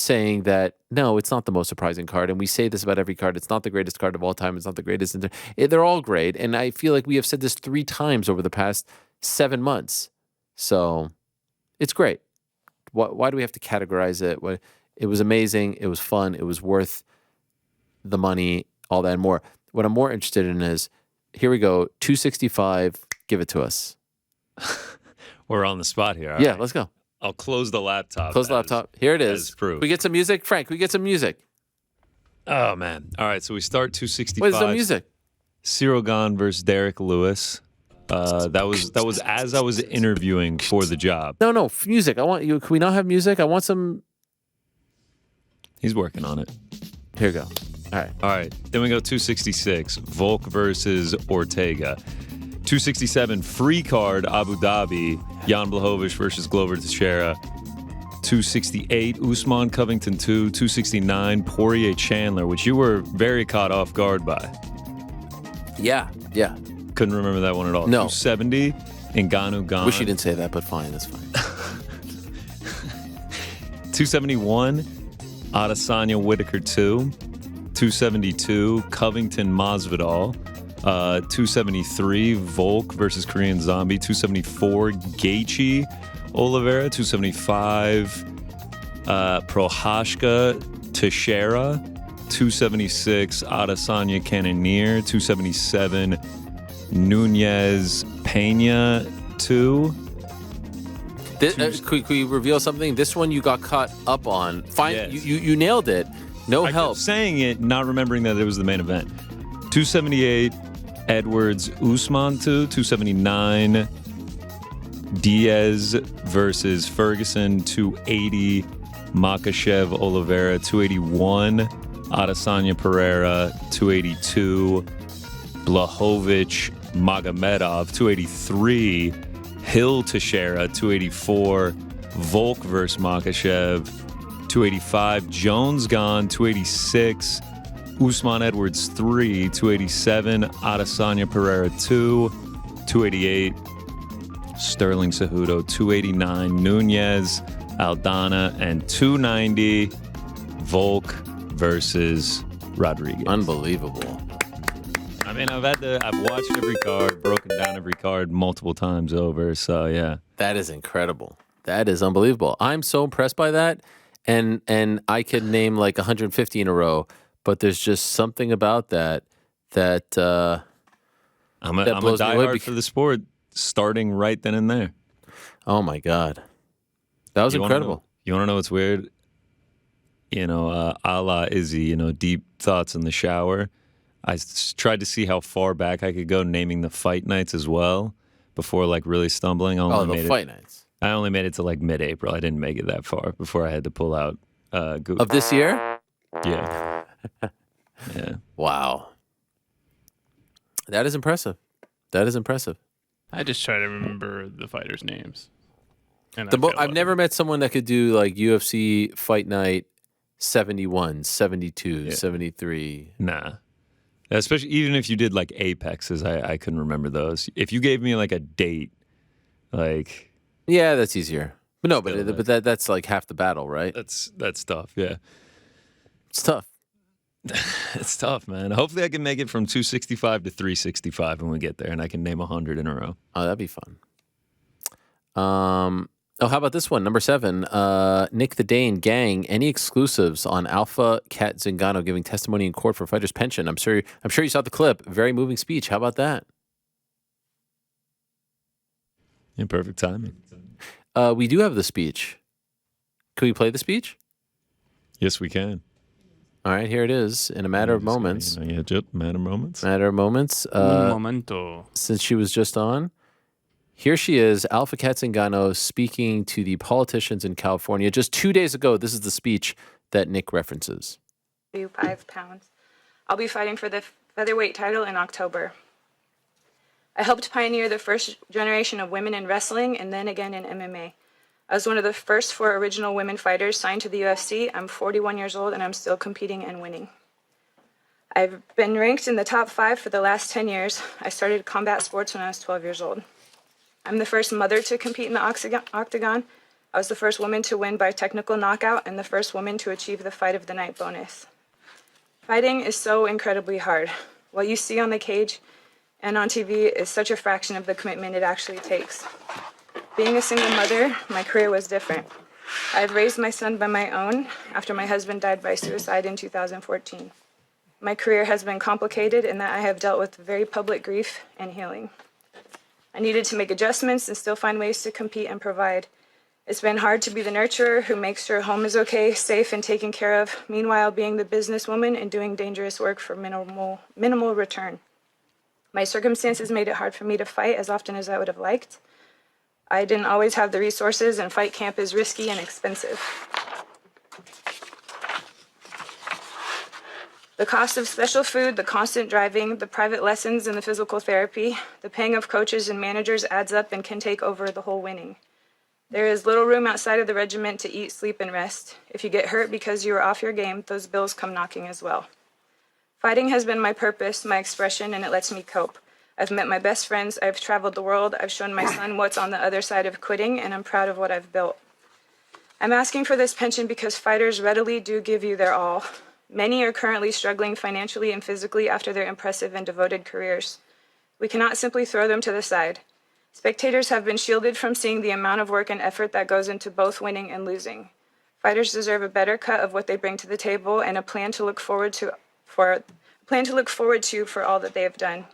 saying that no, it's not the most surprising card, and we say this about every card. It's not the greatest card of all time. It's not the greatest. They're all great, and I feel like we have said this 3 times over the past 7 months. So it's great. Why do we have to categorize it? It was amazing. It was fun. It was worth the money, all that and more. What I'm more interested in is, here we go, 265. Give it to us. We're on the spot here. All Yeah, right. let's go. I'll close the laptop. Close the laptop. Here it is. as proof. We get some music, Frank. We get some music. Oh man! All right, so we start 265. Wait, there's no music. Cyril Gahn versus Derek Lewis. That was as I was interviewing for the job. No, music. I want you. Can we not have music? I want some. He's working on it. Here we go. All right. All right. Then we go 266. Volk versus Ortega. 267. Free card Abu Dhabi. Jan Blachowicz versus Glover Teixeira. 268. Usman Covington 2. 269. Poirier Chandler, which you were very caught off guard by. Yeah. Couldn't remember that one at all. No. 270. Ngannou Gahn. Wish you didn't say that, but fine. That's fine. 271. Adesanya Whittaker 2. 272. Covington Masvidal. 273. Volk versus Korean Zombie. 274. Gaethje Oliveira. 275. Prohashka Teixeira. 276. Adesanya Cannonier. 277. Nunez Pena 2. Could we reveal something? This one you got caught up on. Fine, Yes. you nailed it. No I help. kept saying it, not remembering that it was the main event. 278, Edwards Usman 2. 279, Diaz versus Ferguson. 280, Makhachev Oliveira. 281, Adesanya Pereira. 282, Blachowicz Magomedov. 283, Hill Teixeira. 284, Volk versus Makhachev. 285, Jones Gahn. 286, Usman Edwards 3. 287, Adesanya Pereira 2. 288, Sterling Cejudo. 289, Nunez Aldana. And 290, Volk versus Rodriguez. Unbelievable. I mean, I've watched every card, broken down every card multiple times over. So yeah, That is incredible. That is unbelievable. I'm so impressed by that. And I could name like 150 in a row, but there's just something about that I'm a blows me away diehard for the sport, starting right then and there. oh my God. That was You wanna incredible. know- You want to know what's weird? A la Izzy, deep thoughts in the shower. I tried to see how far back I could go naming the fight nights as well before like really stumbling. The fight nights. I only made it to like mid-April. I didn't make it that far before I had to pull out Google. Of this year? Yeah. Yeah. Wow. That is impressive. That is impressive. I just try to remember the fighters' names. And I've never met someone that could do like UFC Fight Night 71, 72, 73. Nah. Especially even if you did like Apexes, I couldn't remember those. If you gave me like a date, like Yeah, that's easier. But no, Still, but that's like half the battle, right? that's tough. Yeah. It's tough. It's tough, man. Hopefully I can make it from 265 to 365 when we get there and I can name 100 in a row. Oh, that'd be fun. How about this one? Number 7, Nick the Dane gang. Any exclusives on Alpha Cat Zingano giving testimony in court for fighters' pension? I'm sure you saw the clip. Very moving speech. How about that? Yeah, perfect timing. We do have the speech. Can we play the speech? Yes, we can. All right, here it is. In a matter of moments. Matter of moments. Matter of moments. Un momento. Since she was just on. Here she is, Alpha Cat Zingano, speaking to the politicians in California. Just 2 days ago, this is the speech that Nick references. 5 pounds. I'll be fighting for the featherweight title in October. I helped pioneer the first generation of women in wrestling and then again in MMA. I was one of the first 4 original women fighters signed to the UFC. I'm 41 years old and I'm still competing and winning. I've been ranked in the top 5 for the last 10 years. I started combat sports when I was 12 years old. I'm the first mother to compete in the octagon. I I was the first woman to win by technical knockout and the first woman to achieve the Fight of the Night bonus. Fighting is so incredibly hard. What you see on the cage and on TV is such a fraction of the commitment it actually takes. Being a single mother, my career was different. I have raised my son by my own after my husband died by suicide in 2014. My career has been complicated in that I have dealt with very public grief and healing. I needed to make adjustments and still find ways to compete and provide. It's been hard to be the nurturer who makes sure home is okay, safe, and taken care of, meanwhile being the businesswoman and doing dangerous work for minimal return. My circumstances made it hard for me to fight as often as I would have liked. I didn't always have the resources, and fight camp is risky and expensive. The cost of special food, the constant driving, the private lessons, and the physical therapy, the paying of coaches and managers adds up and can take over the whole winning. There is little room outside of the regiment to eat, sleep, and rest. If you get hurt because you are off your game, those bills come knocking as well. Fighting has been my purpose, my expression, and it lets me cope. I've met my best friends, I've traveled the world, I've shown my son what's on the other side of quitting, and I'm proud of what I've built. I'm asking for this pension because fighters readily do give you their all. Many are currently struggling financially and physically after their impressive and devoted careers. We cannot simply throw them to the side. Spectators have been shielded from seeing the amount of work and effort that goes into both winning and losing. Fighters deserve a better cut of what they bring to the table and a plan to look forward to for all that they have done.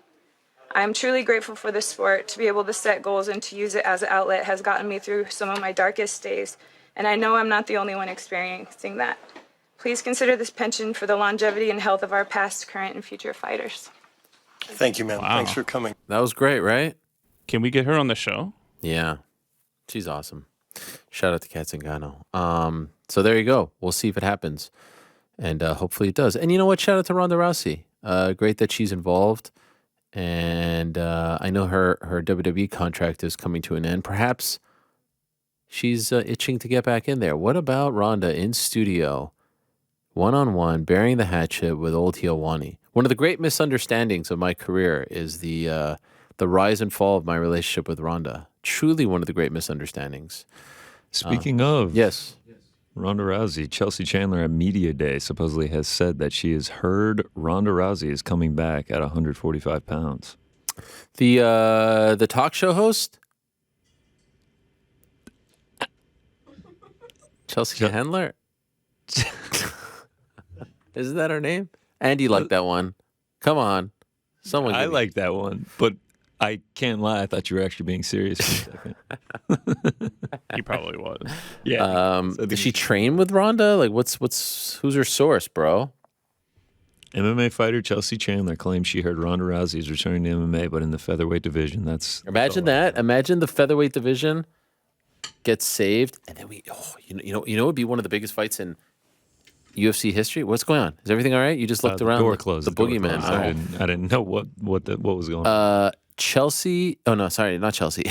I am truly grateful for this sport. To be able to set goals and to use it as an outlet has gotten me through some of my darkest days, and I know I'm not the only one experiencing that. Please consider this pension for the longevity and health of our past, current, and future fighters. Thank you, man. Wow. Thanks for coming. That was great, right? Can we get her on the show? Yeah. She's awesome. Shout out to Kat Zingano. So there you go. We'll see if it happens. And hopefully it does. And you know what? Shout out to Ronda Rousey. Great that she's involved. And I know her WWE contract is coming to an end. Perhaps she's itching to get back in there. What about Ronda in studio, one-on-one, bearing the hatchet with old Helwani? One of the great misunderstandings of my career is the rise and fall of my relationship with Ronda. Truly one of the great misunderstandings. Speaking of, yes, Ronda Rousey, Chelsea Chandler at Media Day supposedly has said that she has heard Ronda Rousey is coming back at 145 pounds. The talk show host, Chelsea Chandler. Isn't that her name? Andy liked that one. Come on, someone. I like that one, but I can't lie. I thought you were actually being serious for a second. He probably was. Yeah. Does she train with Ronda? Like, who's her source, bro? MMA fighter Chelsea Chandler claims she heard Ronda Rousey is returning to MMA, but in the featherweight division. Imagine that. Imagine the featherweight division gets saved, and then it would be one of the biggest fights in UFC history. What's going on? Is everything all right? You just looked the around. Door closed. The boogeyman. Closed. I didn't know what was going on. Chelsea. Oh no, sorry, not Chelsea.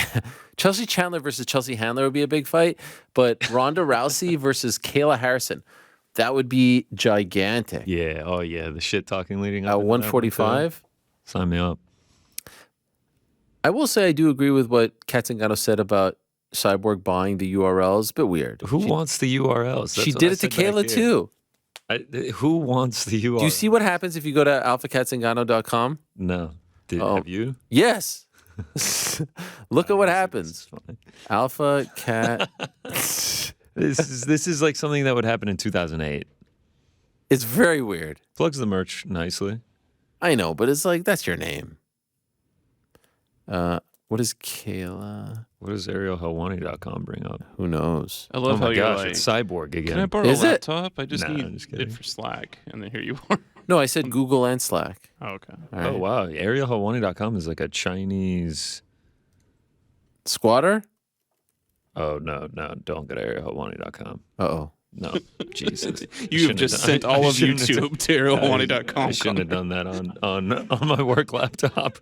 Chelsea Chandler versus Chelsea Handler would be a big fight, but Ronda Rousey versus Kayla Harrison, that would be gigantic. Yeah. Oh yeah. The shit talking leading up. 145. Sign me up. I will say I do agree with what Kat Zingano said about Cyborg buying the URLs. A bit weird. Who wants the URLs? She did it to Kayla too. Who wants the URL? Do you see what happens if you go to alphakatzingano.com? No. Have you? Yes. Look at what happens. Alpha Cat. This is like something that would happen in 2008. It's very weird. Plugs the merch nicely. I know, but it's like, that's your name. What is Kayla? What does ArielHelwani.com bring up? Who knows? I love how you're gosh, like, it's Cyborg again. can I borrow Is a it? laptop? I just Nah, I'm need just kidding. it for Slack. And then here you are. No, I said Google and Slack. Oh, okay. All right. Oh, wow. ArielHelwani.com is like a Chinese... Squatter? Oh, no. Don't go to ArielHelwani.com. Uh-oh. No, Jesus. You have just sent all of YouTube to ArielHelwani.com. I shouldn't have done that on my work laptop.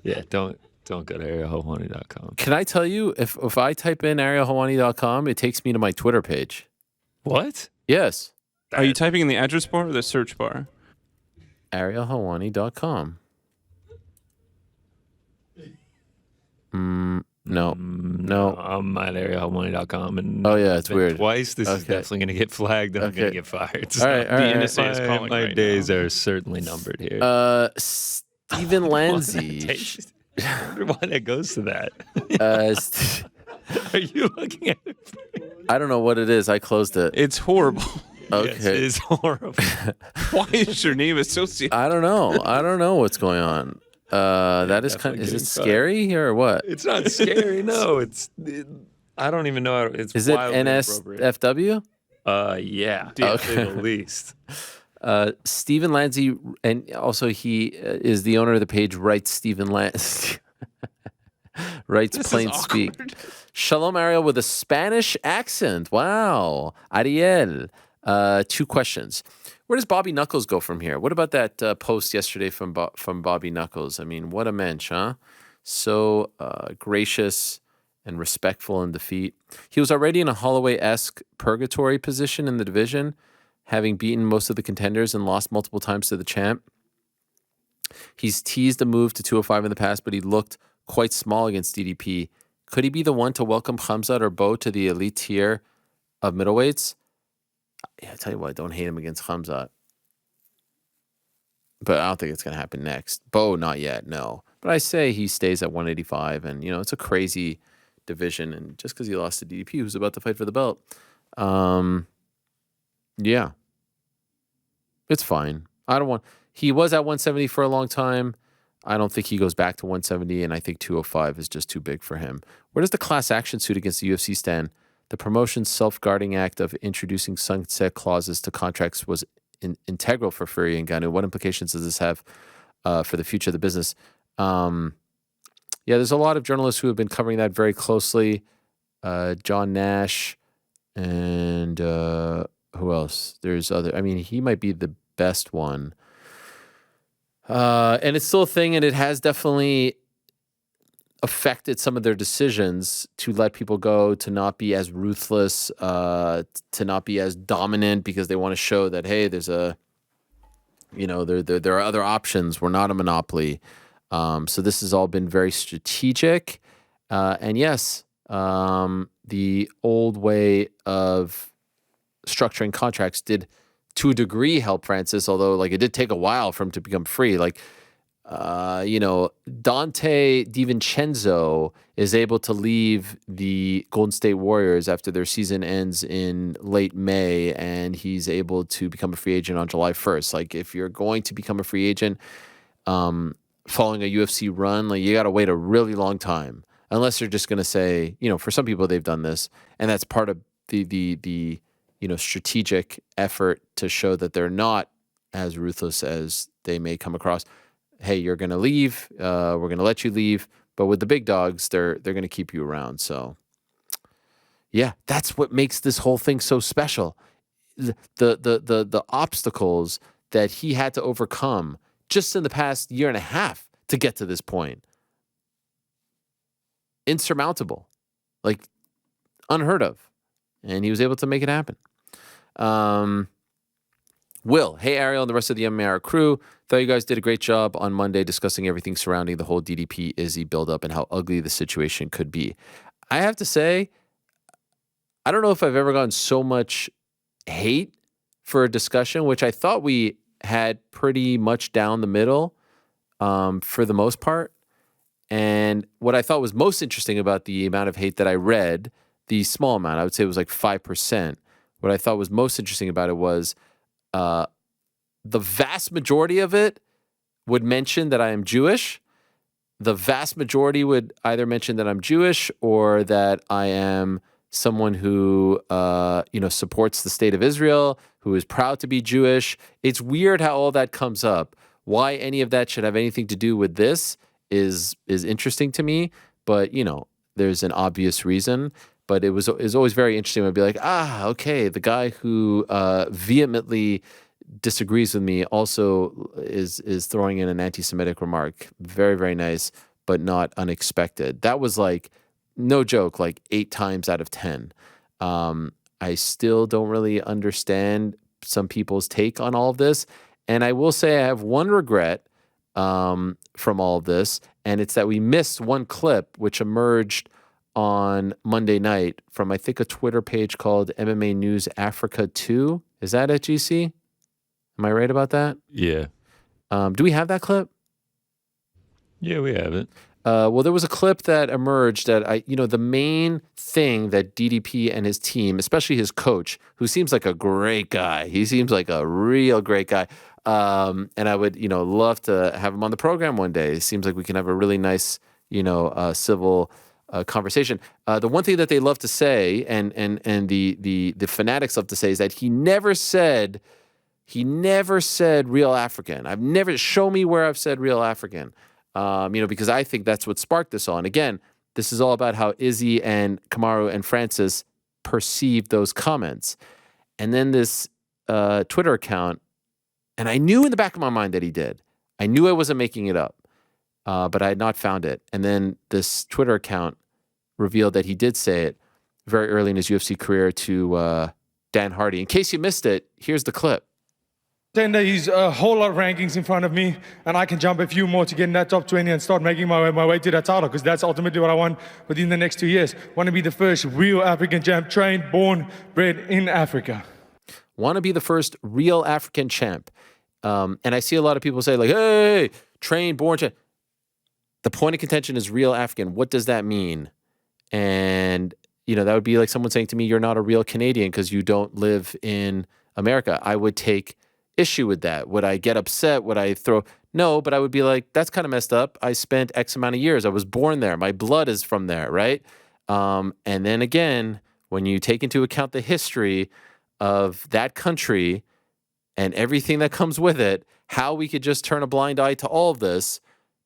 Yeah, don't go to ArielHelwani.com. Can I tell you, if I type in arielhelwani.com, it takes me to my Twitter page. What? Yes. Are you typing in the address bar or the search bar? arielhelwani.com. No. I'm at arielhelwani.com, and Oh, yeah, it's weird. Twice. This is Okay. definitely going to get flagged, and I'm going Okay. to get fired. All right, all right. NSA is calling My right days now. are certainly numbered here. Stephen Lanzi. I wonder why that goes to that. St- Are you looking at it? I don't know what it is. I closed it. It's horrible. Okay. Yes, it is horrible. Why is your name associated? I don't know what's going on. That is kind. definitely Is it getting scary or what? It's not scary. No, I don't even know. It's Is it wildly inappropriate. NSFW? Yeah, Yeah. to say the least. Stephen Lanzi, and also he is the owner of the page. Writes Stephen Lanzi. Writes This plain is speak. awkward. Shalom Ariel with a Spanish accent. Wow. Ariel. 2 questions. Where does Bobby Knuckles go from here? What about that post yesterday from Bobby Knuckles? I mean, what a mensch, huh? So gracious and respectful in defeat. He was already in a Holloway-esque purgatory position in the division, having beaten most of the contenders and lost multiple times to the champ. He's teased a move to 205 in the past, but he looked quite small against DDP. Could he be the one to welcome Khamzat or Bo to the elite tier of middleweights? Yeah, I tell you what, I don't hate him against Khamzat. But I don't think it's going to happen next. Bo, not yet, no. But I say he stays at 185, and, it's a crazy division. And just because he lost to DDP, who's about to fight for the belt, yeah. It's fine. He was at 170 for a long time. I don't think he goes back to 170, and I think 205 is just too big for him. Where does the class action suit against the UFC stand? The promotion's self-guarding act of introducing sunset clauses to contracts was integral for Fury and Ngannou. What implications does this have for the future of the business? Yeah, there's a lot of journalists who have been covering that very closely. John Nash and who else? There's other. I mean, he might be the best one. And it's still a thing, and it has definitely affected some of their decisions to let people go, to not be as ruthless, to not be as dominant, because they want to show that, hey, there's there are other options. We're not a monopoly. So this has all been very strategic. And yes, the old way of structuring contracts did, to a degree, help Francis, although it did take a while for him to become free. Dante DiVincenzo is able to leave the Golden State Warriors after their season ends in late May, and he's able to become a free agent on July 1st. If you're going to become a free agent following a UFC run, you got to wait a really long time, unless you're just going to say, for some people they've done this, and that's part of the strategic effort to show that they're not as ruthless as they may come across. Hey, you're going to leave. We're going to let you leave. But with the big dogs, they're going to keep you around. So, yeah, that's what makes this whole thing so special. The obstacles that he had to overcome just in the past year and a half to get to this point. Insurmountable. Unheard of. And he was able to make it happen. Will, hey Ariel and the rest of the MMA crew, thought you guys did a great job on Monday discussing everything surrounding the whole DDP Izzy buildup and how ugly the situation could be. I have to say, I don't know if I've ever gotten so much hate for a discussion, which I thought we had pretty much down the middle for the most part. And what I thought was most interesting about the amount of hate that I read, the small amount, I would say it was 5%. What I thought was most interesting about it was the vast majority of it would mention that I am Jewish. The vast majority would either mention that I'm Jewish or that I am someone who, supports the state of Israel, who is proud to be Jewish. It's weird how all that comes up. Why any of that should have anything to do with this is interesting to me. But, there's an obvious reason. But it was always very interesting. I'd be like, okay, the guy who vehemently disagrees with me also is throwing in an anti-Semitic remark. Very, very nice, but not unexpected. That was no joke, 8 times out of 10. I still don't really understand some people's take on all of this. And I will say I have one regret from all of this, and it's that we missed one clip which emerged on Monday night from, I think, a Twitter page called MMA News Africa 2. Is that at GC? Am I right about that? Yeah. Do we have that clip? Yeah, we have it. Well, there was a clip that emerged that the main thing that DDP and his team, especially his coach, who seems like a great guy, he seems like a real great guy. And I would, love to have him on the program one day. It seems like we can have a really nice, civil conversation. The one thing that they love to say, and the fanatics love to say, is that he never said real African. Show me where I've said real African. Because I think that's what sparked this all. And again, this is all about how Izzy and Kamaru and Francis perceived those comments. And then this Twitter account, and I knew in the back of my mind that he did. I knew I wasn't making it up, but I had not found it. And then this Twitter account revealed that he did say it very early in his UFC career to Dan Hardy. In case you missed it, here's the clip. He's a whole lot of rankings in front of me, and I can jump a few more to get in that top 20 and start making my way to that title, because that's ultimately what I want within the next 2 years. Want to be the first real African champ, trained, born, bred in Africa. Want to be the first real African champ. And I see a lot of people say, like, hey, trained, born champ. The point of contention is real African. What does that mean? And, that would be like someone saying to me, you're not a real Canadian because you don't live in America. I would take issue with that. Would I get upset? Would I throw? No, but I would be like, that's kind of messed up. I spent X amount of years. I was born there. My blood is from there, right? And then again, when you take into account the history of that country and everything that comes with it, how we could just turn a blind eye to all of this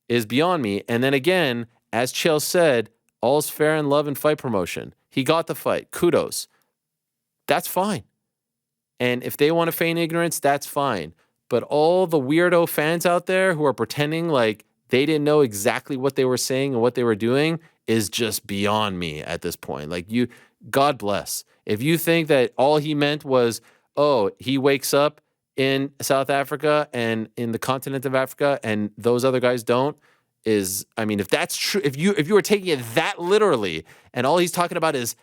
is beyond me. And then again, as Chael said, all's fair in love and fight promotion. He got the fight. Kudos. That's fine. And if they want to feign ignorance, that's fine. But all the weirdo fans out there who are pretending like they didn't know exactly what they were saying and what they were doing is just beyond me at this point. Like, God bless. If you think that all he meant was, oh, he wakes up in South Africa and in the continent of Africa and those other guys don't, if that's true, if you were taking it that literally and all he's talking about is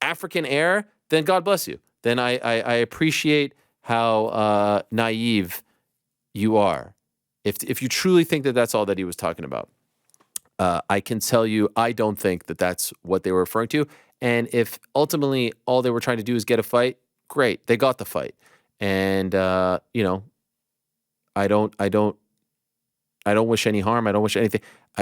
African air, then God bless you. Then I appreciate how naive you are. If you truly think that that's all that he was talking about, I can tell you I don't think that that's what they were referring to. And if ultimately all they were trying to do is get a fight, great, they got the fight. And I don't wish any harm. I don't wish anything.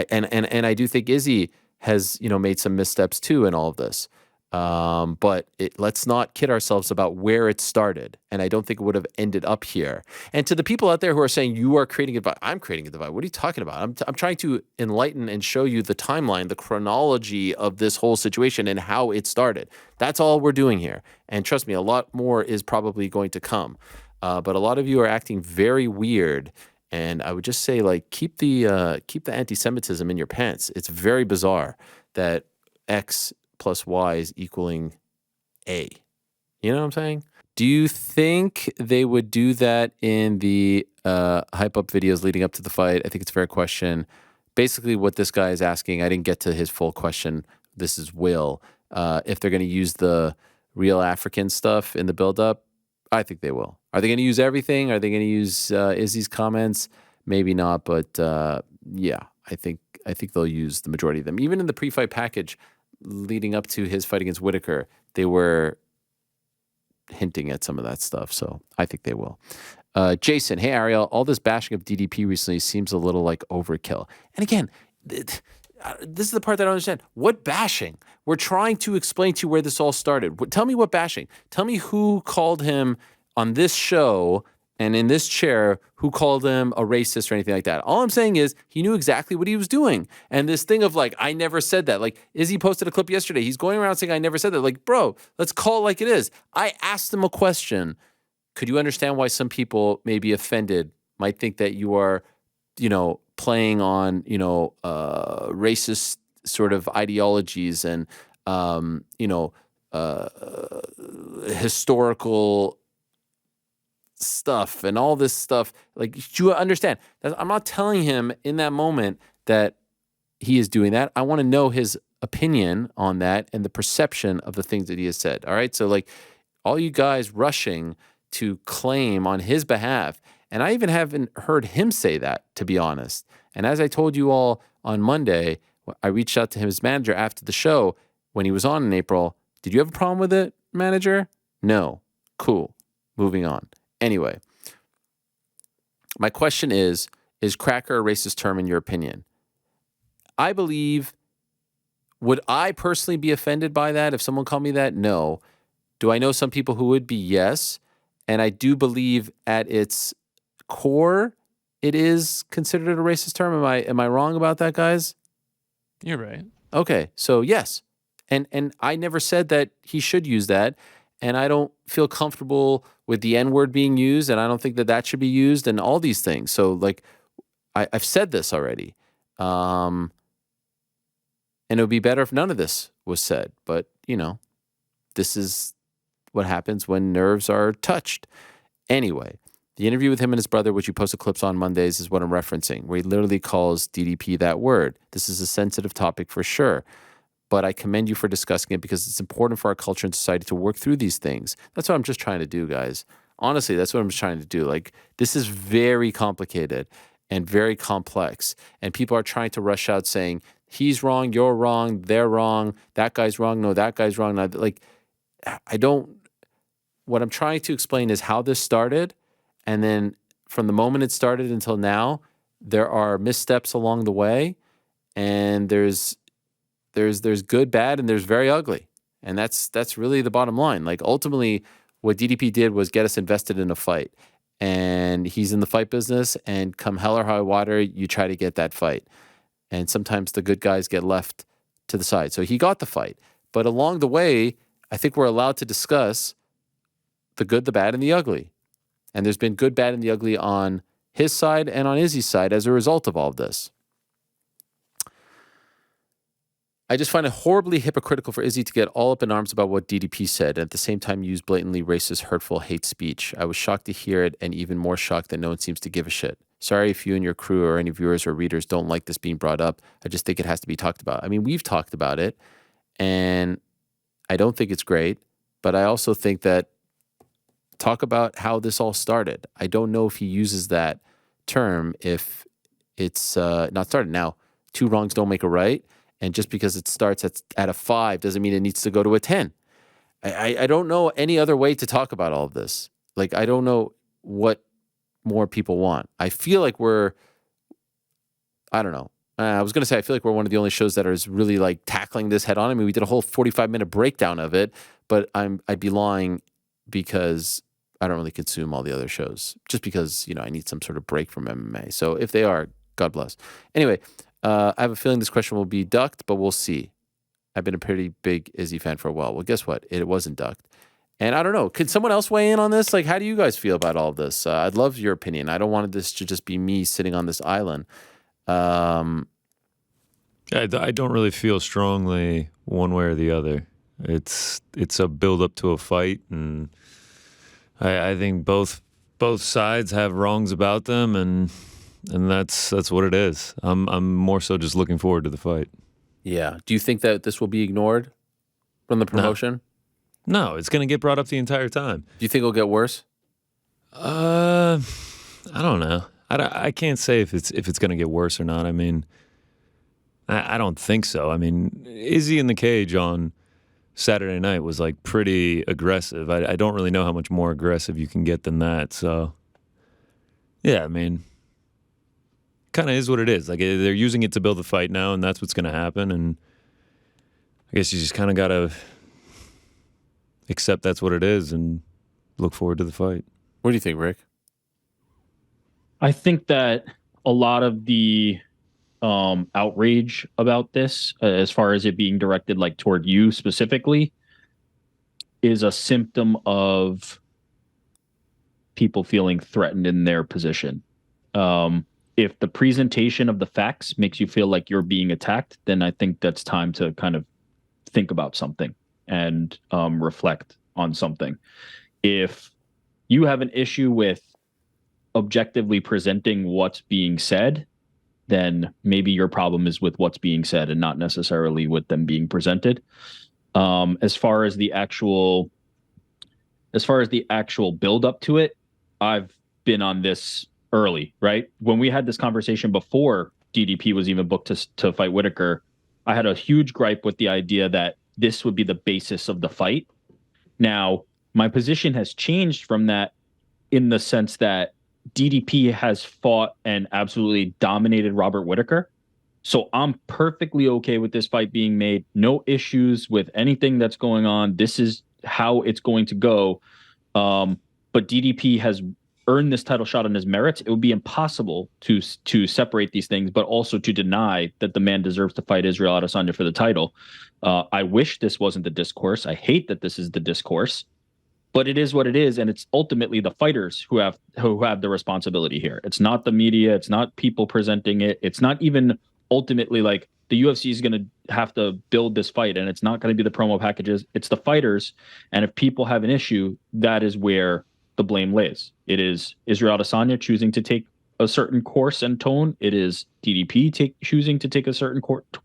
And I do think Izzy has made some missteps too in all of this. But let's not kid ourselves about where it started. And I don't think it would have ended up here. And to the people out there who are saying you are creating a divide, I'm creating a divide. What are you talking about? I'm trying to enlighten and show you the timeline, the chronology of this whole situation and how it started. That's all we're doing here. And trust me, a lot more is probably going to come. But a lot of you are acting very weird. And I would just say, like, keep the anti-Semitism in your pants. It's very bizarre that X plus Y is equaling A. You know what I'm saying? Do you think they would do that in the hype up videos leading up to the fight? I think it's a fair question. Basically what this guy is asking, I didn't get to his full question. This is Will. If they're going to use the real African stuff in the buildup, I think they will. Are they going to use everything? Are they going to use Izzy's comments? Maybe not, but yeah, I think they'll use the majority of them. Even in the pre-fight package leading up to his fight against Whittaker, they were hinting at some of that stuff, so I think they will. Jason, hey Ariel, all this bashing of DDP recently seems a little like overkill. And again, this is the part that I don't understand. What bashing? We're trying to explain to you where this all started. Tell me what bashing. Tell me who called him on this show and in this chair, who called him a racist or anything like that. All I'm saying is he knew exactly what he was doing. And this thing of like, I never said that. Like, Izzy posted a clip yesterday. He's going around saying, I never said that. Like, bro, let's call it like it is. I asked him a question. Could you understand why some people may be offended, might think that you are, playing on, racist sort of ideologies and, historical stuff and all this stuff. Like, do you understand? I'm not telling him in that moment that he is doing that. I want to know his opinion on that and the perception of the things that he has said. All right. So, like, all you guys rushing to claim on his behalf, and I even haven't heard him say that, to be honest. And as I told you all on Monday, I reached out to his manager after the show when he was on in April. Did you have a problem with it, manager? No. Cool. Moving on. Anyway, my question is cracker a racist term in your opinion? I believe, would I personally be offended by that if someone called me that? No. Do I know some people who would be? Yes. And I do believe at its core, it is considered a racist term. Am I wrong about that, guys? You're right. Okay. So yes. And I never said that he should use that. And I don't feel comfortable with the N-word being used, and I don't think that that should be used, and all these things. So, like, I've said this already. And it would be better if none of this was said. But, you know, this is what happens when nerves are touched. Anyway, the interview with him and his brother, which you posted clips on Mondays, is what I'm referencing, where he literally calls DDP that word. This is a sensitive topic for sure. But I commend you for discussing it because it's important for our culture and society to work through these things. That's what I'm just trying to do, guys. Honestly, that's what I'm just trying to do. Like, this is very complicated and very complex. And people are trying to rush out saying, he's wrong, you're wrong, they're wrong, that guy's wrong, no, that guy's wrong. Like, what I'm trying to explain is how this started. And then from the moment it started until now, there are missteps along the way. And there's good, bad, and there's very ugly. And that's really the bottom line. Like, ultimately, what DDP did was get us invested in a fight. And he's in the fight business, and come hell or high water, you try to get that fight. And sometimes the good guys get left to the side. So he got the fight. But along the way, I think we're allowed to discuss the good, the bad, and the ugly. And there's been good, bad, and the ugly on his side and on Izzy's side as a result of all of this. I just find it horribly hypocritical for Izzy to get all up in arms about what DDP said and at the same time use blatantly racist, hurtful hate speech. I was shocked to hear it and even more shocked that no one seems to give a shit. Sorry if you and your crew or any viewers or readers don't like this being brought up. I just think it has to be talked about. I mean, we've talked about it, and I don't think it's great, but I also think that talk about how this all started. I don't know if he uses that term if it's not started. Now, two wrongs don't make a right. And just because it starts at a 5 doesn't mean it needs to go to a 10. I don't know any other way to talk about all of this. Like, I don't know what more people want. I feel like I don't know. I was going to say, I feel like we're one of the only shows that is really like tackling this head on. I mean, we did a whole 45-minute breakdown of it, but I'd be lying because I don't really consume all the other shows just because, you know, I need some sort of break from MMA. So if they are, God bless. Anyway, I have a feeling this question will be ducked, but we'll see. I've been a pretty big Izzy fan for a while. Well, guess what? It wasn't ducked. And I don't know. Could someone else weigh in on this? Like, how do you guys feel about all of this? I'd love your opinion. I don't want this to just be me sitting on this island. I don't really feel strongly one way or the other. It's a build up to a fight, and I think both sides have wrongs about them, and that's what it is. I'm more so just looking forward to the fight. Yeah. Do you think that this will be ignored from the promotion? No, it's going to get brought up the entire time. Do you think it'll get worse? I don't know. I can't say if it's going to get worse or not. I mean, I don't think so. I mean, Izzy in the cage on Saturday night was like pretty aggressive. I don't really know how much more aggressive you can get than that. So, yeah, I mean, kind of is what it is. Like, they're using it to build the fight now, and that's what's going to happen. And I guess you just kind of got to accept that's what it is and look forward to the fight. What do you think, Rick? I think that a lot of the outrage about this, as far as it being directed like toward you specifically, is a symptom of people feeling threatened in their position. If the presentation of the facts makes you feel like you're being attacked, then I think that's time to kind of think about something and reflect on something. If you have an issue with objectively presenting what's being said, then maybe your problem is with what's being said and not necessarily with them being presented. As far as the actual build up to it, I've been on this early, right? When we had this conversation before DDP was even booked to fight Whittaker, I had a huge gripe with the idea that this would be the basis of the fight. Now, my position has changed from that in the sense that DDP has fought and absolutely dominated Robert Whittaker. So I'm perfectly okay with this fight being made. No issues with anything that's going on. This is how it's going to go. But DDP has earned this title shot on his merits. It would be impossible to separate these things, but also to deny that the man deserves to fight Israel Adesanya for the title. I wish this wasn't the discourse. I hate that this is the discourse, but it is what it is, and it's ultimately the fighters who have the responsibility here. It's not the media. It's not people presenting it. It's not even ultimately like the UFC is going to have to build this fight, and it's not going to be the promo packages. It's the fighters, and if people have an issue, that is where the blame lays. It is Israel Adesanya choosing to take a certain course and tone. It is DDP choosing to take a certain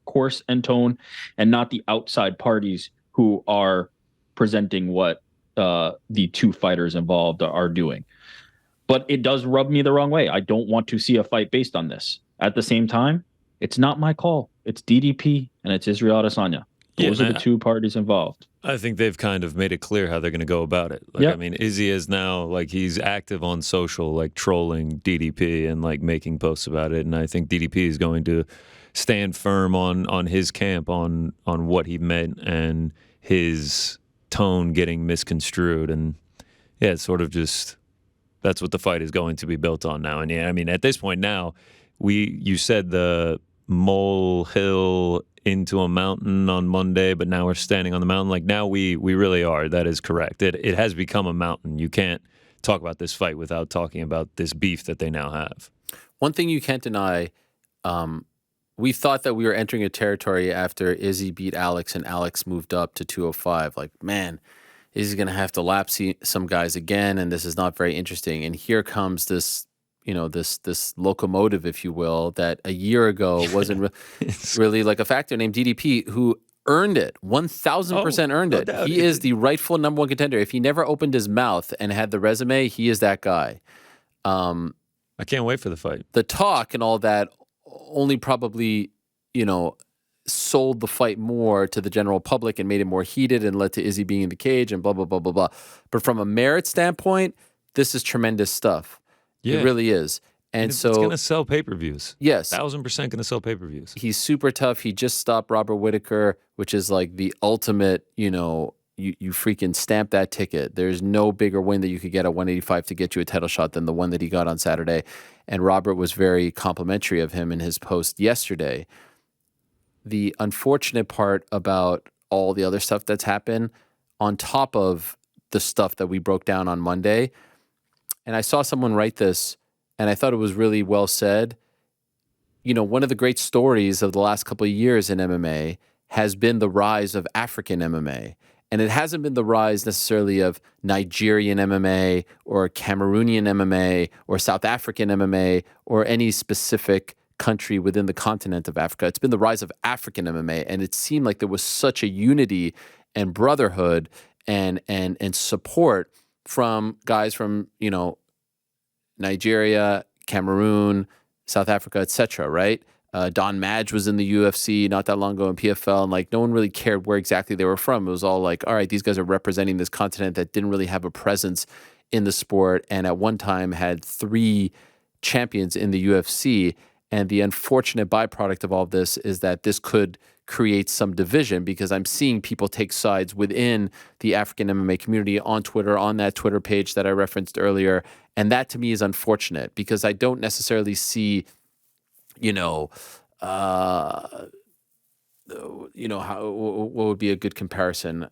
course and tone, and not the outside parties who are presenting what the two fighters involved are doing. But it does rub me the wrong way. I don't want to see a fight based on this. At the same time, it's not my call. It's DDP and it's Israel Adesanya. Those are the two parties involved. I think they've kind of made it clear how they're going to go about it. Like, I mean, Izzy is now, like, he's active on social, like, trolling DDP and, like, making posts about it. And I think DDP is going to stand firm on his camp, on what he meant and his tone getting misconstrued. And, yeah, it's sort of just, that's what the fight is going to be built on now. And, yeah, I mean, at this point now, you said the molehill into a mountain on Monday, but now we're standing on the mountain. Like, now we really are. That is correct. It has become a mountain. You can't talk about this fight without talking about this beef that they now have. One thing you can't deny, we thought that we were entering a territory after Izzy beat Alex and Alex moved up to 205. Like, man, Izzy's going to have to lap some guys again, and this is not very interesting. And here comes this, this locomotive, if you will, that a year ago wasn't really like a factor, named DDP, who earned it, 1,000% earned it. Doubt. He is the rightful number one contender. If he never opened his mouth and had the resume, he is that guy. I can't wait for the fight. The talk and all that only probably, sold the fight more to the general public and made it more heated and led to Izzy being in the cage and blah, blah, blah, blah, blah. But from a merit standpoint, this is tremendous stuff. Yeah. It really is. And so it's going to sell pay-per-views. Yes. 1,000% going to sell pay-per-views. He's super tough. He just stopped Robert Whittaker, which is like the ultimate, you freaking stamp that ticket. There's no bigger win that you could get at 185 to get you a title shot than the one that he got on Saturday. And Robert was very complimentary of him in his post yesterday. The unfortunate part about all the other stuff that's happened on top of the stuff that we broke down on Monday, and I saw someone write this, and I thought it was really well said. One of the great stories of the last couple of years in MMA has been the rise of African MMA. And it hasn't been the rise necessarily of Nigerian MMA or Cameroonian MMA or South African MMA or any specific country within the continent of Africa. It's been the rise of African MMA. And it seemed like there was such a unity and brotherhood and support from guys from, Nigeria, Cameroon, South Africa, etc., right? Don Madge was in the UFC not that long ago in PFL, and like no one really cared where exactly they were from. It was all like, all right, these guys are representing this continent that didn't really have a presence in the sport, and at one time had 3 champions in the UFC. And the unfortunate byproduct of all of this is that this could create some division, because I'm seeing people take sides within the African MMA community on Twitter, on that Twitter page that I referenced earlier. And that to me is unfortunate, because I don't necessarily see, how what would be a good comparison?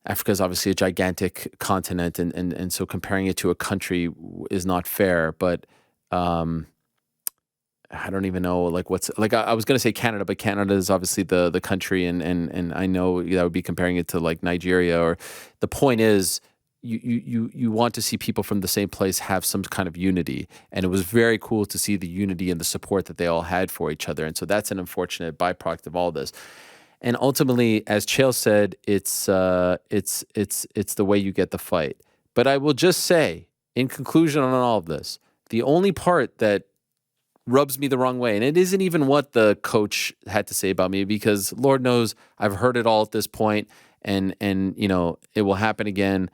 Africa is obviously a gigantic continent, and so comparing it to a country is not fair. But I don't even know I was going to say Canada, but Canada is obviously the country, and I know that would be comparing it to like Nigeria. Or the point is, you want to see people from the same place have some kind of unity, and it was very cool to see the unity and the support that they all had for each other, and so that's an unfortunate byproduct of all this. And ultimately, as Chael said, it's the way you get the fight. But I will just say, in conclusion on all of this, the only part that rubs me the wrong way, and it isn't even what the coach had to say about me, because Lord knows I've heard it all at this point, and it will happen again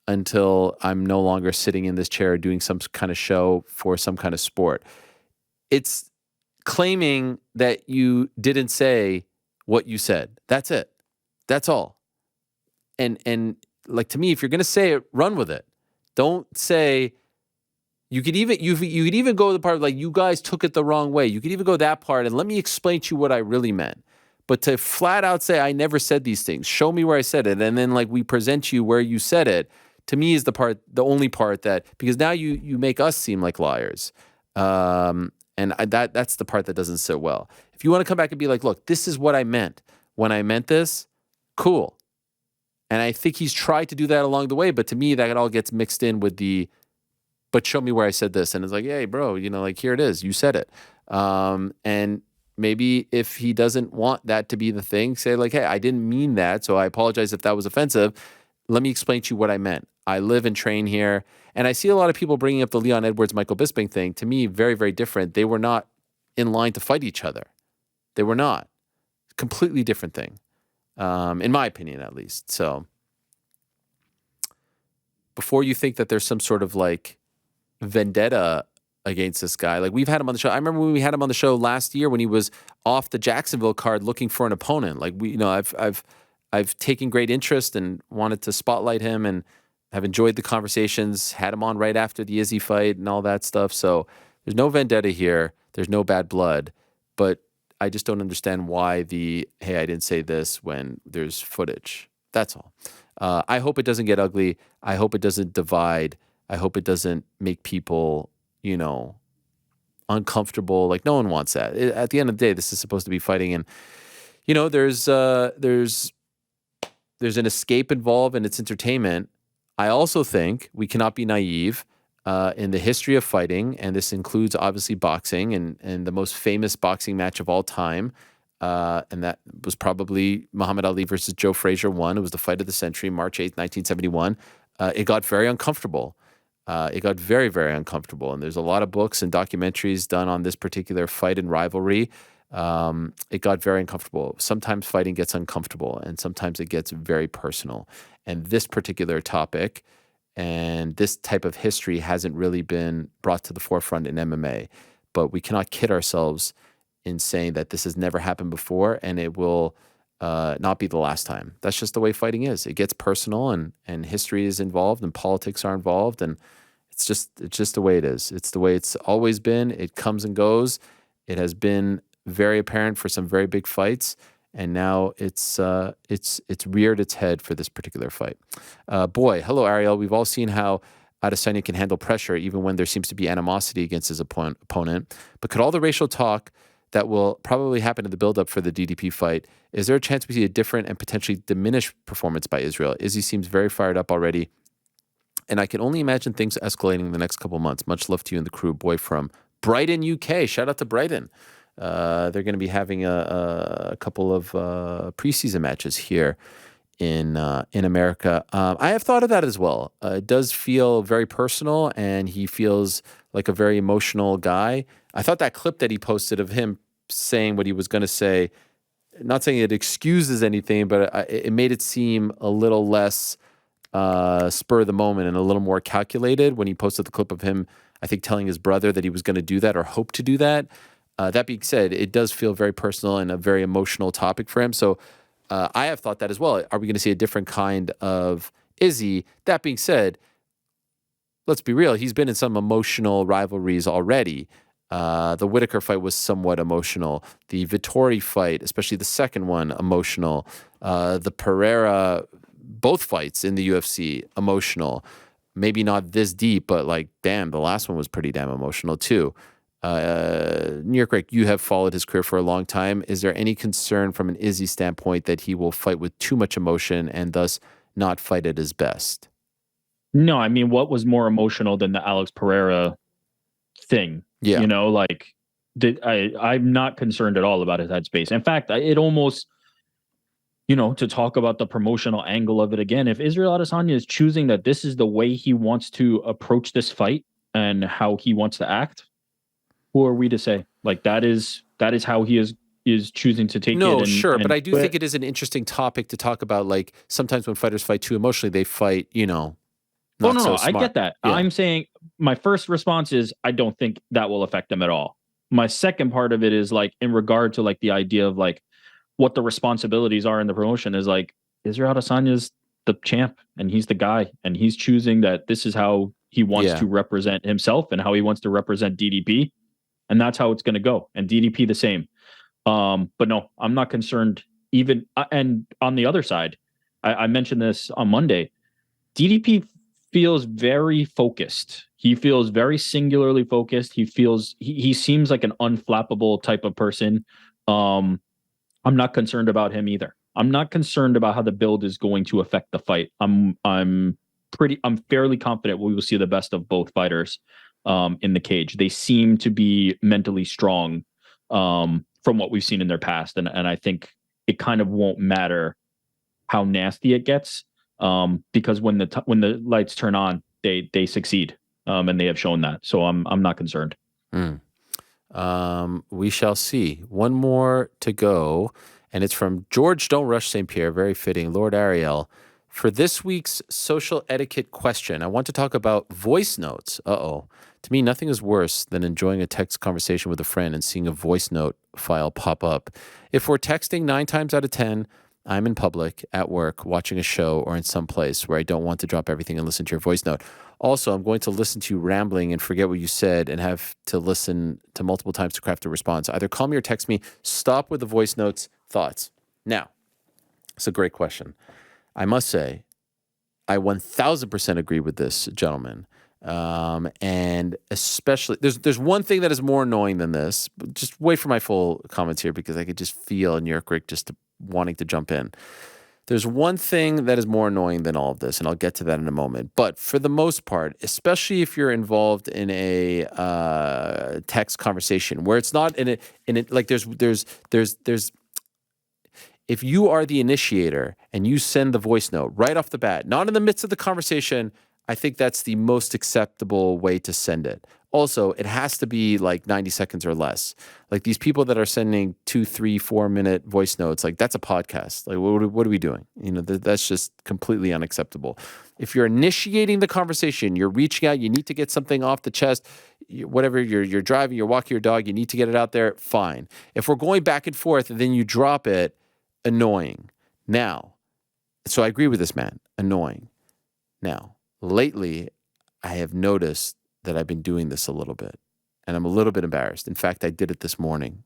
until I'm no longer sitting in this chair doing some kind of show for some kind of sport. It's claiming that you didn't say what you said. That's it. That's all. And like, to me, if you're going to say it, run with it. Don't say. You could even go to the part of, like, you guys took it the wrong way. You could even go that part and let me explain to you what I really meant. But to flat out say I never said these things, show me where I said it, and then like we present you where you said it, to me is the only part that, because now you make us seem like liars. That's the part that doesn't sit well. If you want to come back and be like, look, this is what I meant when I meant this, cool. And I think he's tried to do that along the way, but to me that all gets mixed in with the, but show me where I said this. And it's like, hey, bro, like, here it is. You said it. And maybe if he doesn't want that to be the thing, say like, hey, I didn't mean that, so I apologize if that was offensive. Let me explain to you what I meant. I live and train here. And I see a lot of people bringing up the Leon Edwards, Michael Bisping thing. To me, very, very different. They were not in line to fight each other. They were not. Completely different thing, in my opinion, at least. So before you think that there's some sort of like vendetta against this guy, like, we've had him on the show. I remember when we had him on the show last year when he was off the Jacksonville card looking for an opponent. Like, I've taken great interest and wanted to spotlight him, and have enjoyed the conversations, had him on right after the Izzy fight and all that stuff. So there's no vendetta here. There's no bad blood, but I just don't understand why hey, I didn't say this when there's footage. That's all. I hope it doesn't get ugly. I hope it doesn't divide. I hope it doesn't make people, uncomfortable. Like, no one wants that. At the end of the day, this is supposed to be fighting, and there's an escape involved, and it's entertainment. I also think we cannot be naive in the history of fighting, and this includes obviously boxing, and the most famous boxing match of all time, and that was probably Muhammad Ali versus Joe Frazier 1. It was the fight of the century, March 8th, 1971. It got very uncomfortable. It got very, very uncomfortable, and there's a lot of books and documentaries done on this particular fight and rivalry. It got very uncomfortable. Sometimes fighting gets uncomfortable, and sometimes it gets very personal. And this particular topic and this type of history hasn't really been brought to the forefront in MMA. But we cannot kid ourselves in saying that this has never happened before, and it will not be the last time. That's just the way fighting is. It gets personal, and history is involved, and politics are involved, and it's just the way it is. It's the way it's always been. It comes and goes. It has been very apparent for some very big fights, and now it's reared its head for this particular fight. Hello, Ariel. We've all seen how Adesanya can handle pressure even when there seems to be animosity against his opponent. But could all the racial talk that will probably happen in the build-up for the DDP fight, is there a chance we see a different and potentially diminished performance by Israel? Izzy seems very fired up already, and I can only imagine things escalating in the next couple of months. Much love to you and the crew. Boy from Brighton, UK. Shout out to Brighton. They're going to be having a couple of preseason matches here in America. I have thought of that as well. It does feel very personal, and he feels like a very emotional guy. I thought that clip that he posted of him saying what he was going to say, not saying it excuses anything, but it made it seem a little less spur of the moment and a little more calculated when he posted the clip of him, I think, telling his brother that he was going to do that or hope to do that. That being said, it does feel very personal and a very emotional topic for him. So I have thought that as well. Are we going to see a different kind of Izzy? That being said, let's be real. He's been in some emotional rivalries already. The Whittaker fight was somewhat emotional. The Vittori fight, especially the second one, emotional. The Pereira, both fights in the UFC, emotional. Maybe not this deep, but like, damn, the last one was pretty damn emotional too. New York Rick, you have followed his career for a long time. Is there any concern from an Izzy standpoint that he will fight with too much emotion and thus not fight at his best? No, I mean, what was more emotional than the Alex Pereira thing? Yeah. You know, like I'm not concerned at all about his headspace. In fact, it almost, you know, to talk about the promotional angle of it again, if Israel Adesanya is choosing that this is the way he wants to approach this fight and how he wants to act, who are we to say? Like that is how he is choosing to take it. No, And, sure, but and I do think it is an interesting topic to talk about. Like sometimes when fighters fight too emotionally, they fight, you know, not so I smart. get that. Yeah. I'm saying my first response is I don't think that will affect them at all. My second part of it is like in regard to like the idea of like what the responsibilities are in the promotion is like Israel Adesanya's the champ and he's the guy and he's choosing that this is how he wants to represent himself and how he wants to represent DDP, and that's how it's going to go. And DDP the same. But no, I'm not concerned. Even and on the other side, I mentioned this on Monday. DDP feels very focused. He feels very singularly focused. He seems like an unflappable type of person. I'm not concerned about him either. I'm not concerned about how the build is going to affect the fight. I'm fairly confident we will see the best of both fighters in the cage. They seem to be mentally strong from what we've seen in their past, and I think it kind of won't matter how nasty it gets because when the lights turn on, they succeed, and they have shown that. So I'm not concerned. We shall see. One more to go, and it's from George Don't Rush St. Pierre. Very fitting. Lord Ariel, for this week's social etiquette question, I want to talk about voice notes. To me, nothing is worse than enjoying a text conversation with a friend and seeing a voice note file pop up. If we're texting 9 times out of 10, I'm in public, at work, watching a show, or in some place where I don't want to drop everything and listen to your voice note. Also, I'm going to listen to you rambling and forget what you said and have to listen to multiple times to craft a response. Either call me or text me. Stop with the voice notes. Thoughts? Now, it's a great question. I must say, I 1000% agree with this gentleman. And especially, there's one thing that is more annoying than this. Just wait for my full comments here because I could just feel New York Rick just wanting to jump in. There's one thing that is more annoying than all of this, and I'll get to that in a moment. But for the most part, especially if you're involved in a text conversation where it's not in it, like there's if you are the initiator and you send the voice note right off the bat, not in the midst of the conversation, I think that's the most acceptable way to send it. Also, it has to be like 90 seconds or less. Like these people that are sending 2, 3, 4 minute voice notes, like that's a podcast. Like what are we doing? You know, that's just completely unacceptable. If you're initiating the conversation, you're reaching out, you need to get something off the chest, whatever, you're driving, you're walking your dog, you need to get it out there, fine. If we're going back and forth and then you drop it, annoying. Now, so I agree with this man, annoying. Now, lately, I have noticed that I've been doing this a little bit, and I'm a little bit embarrassed. In fact, I did it this morning.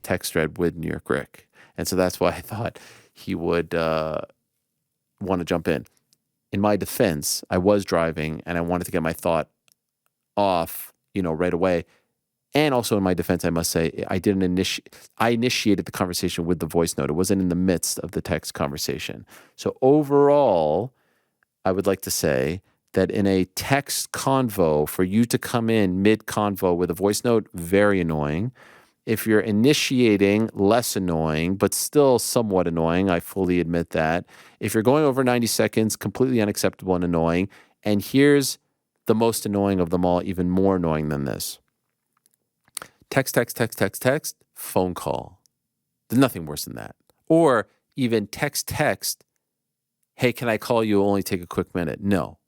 Text thread with New York Rick. And so that's why I thought he would want to jump in. In my defense, I was driving, and I wanted to get my thought off, right away. And also in my defense, I must say, I initiated the conversation with the voice note. It wasn't in the midst of the text conversation. So overall, I would like to say that in a text convo, for you to come in mid-convo with a voice note, very annoying. If you're initiating, less annoying, but still somewhat annoying. I fully admit that. If you're going over 90 seconds, completely unacceptable and annoying. And here's the most annoying of them all, even more annoying than this. Text, phone call. There's nothing worse than that. Or even text, hey, can I call you? It'll only take a quick minute. No,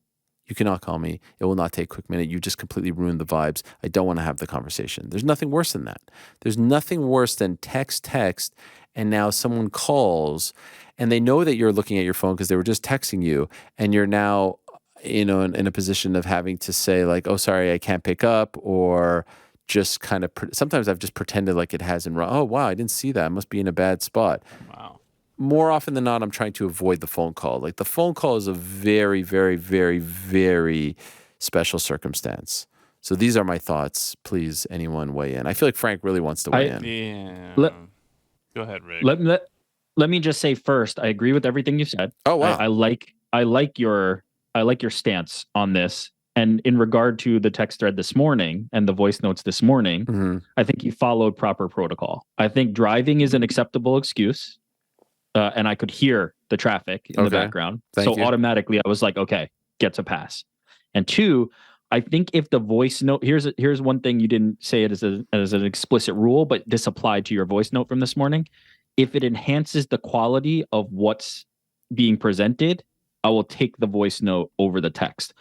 you cannot call me. It will not take a quick minute. You just completely ruined the vibes. I don't want to have the conversation. There's nothing worse than that. There's nothing worse than text, and now someone calls and they know that you're looking at your phone because they were just texting you, and you're now, in a position of having to say like, oh, sorry, I can't pick up, or just kind of, sometimes I've just pretended like it hasn't run. Oh, wow, I didn't see that. I must be in a bad spot. Wow. More often than not, I'm trying to avoid the phone call. Like the phone call is a very, very, very, very special circumstance. So these are my thoughts. Please, anyone weigh in. I feel like Frank really wants to weigh in. Yeah. Go ahead, Rick. Let me just say first, I agree with everything you said. Oh, wow. I like like your stance on this. And in regard to the text thread this morning and the voice notes this morning, I think you followed proper protocol. I think driving is an acceptable excuse. And I could hear the traffic in the background. Thank you. Automatically I was like, okay, gets a pass. And two, I think if the voice note, here's one thing you didn't say it as an explicit rule, but this applied to your voice note from this morning. If it enhances the quality of what's being presented, I will take the voice note over the text.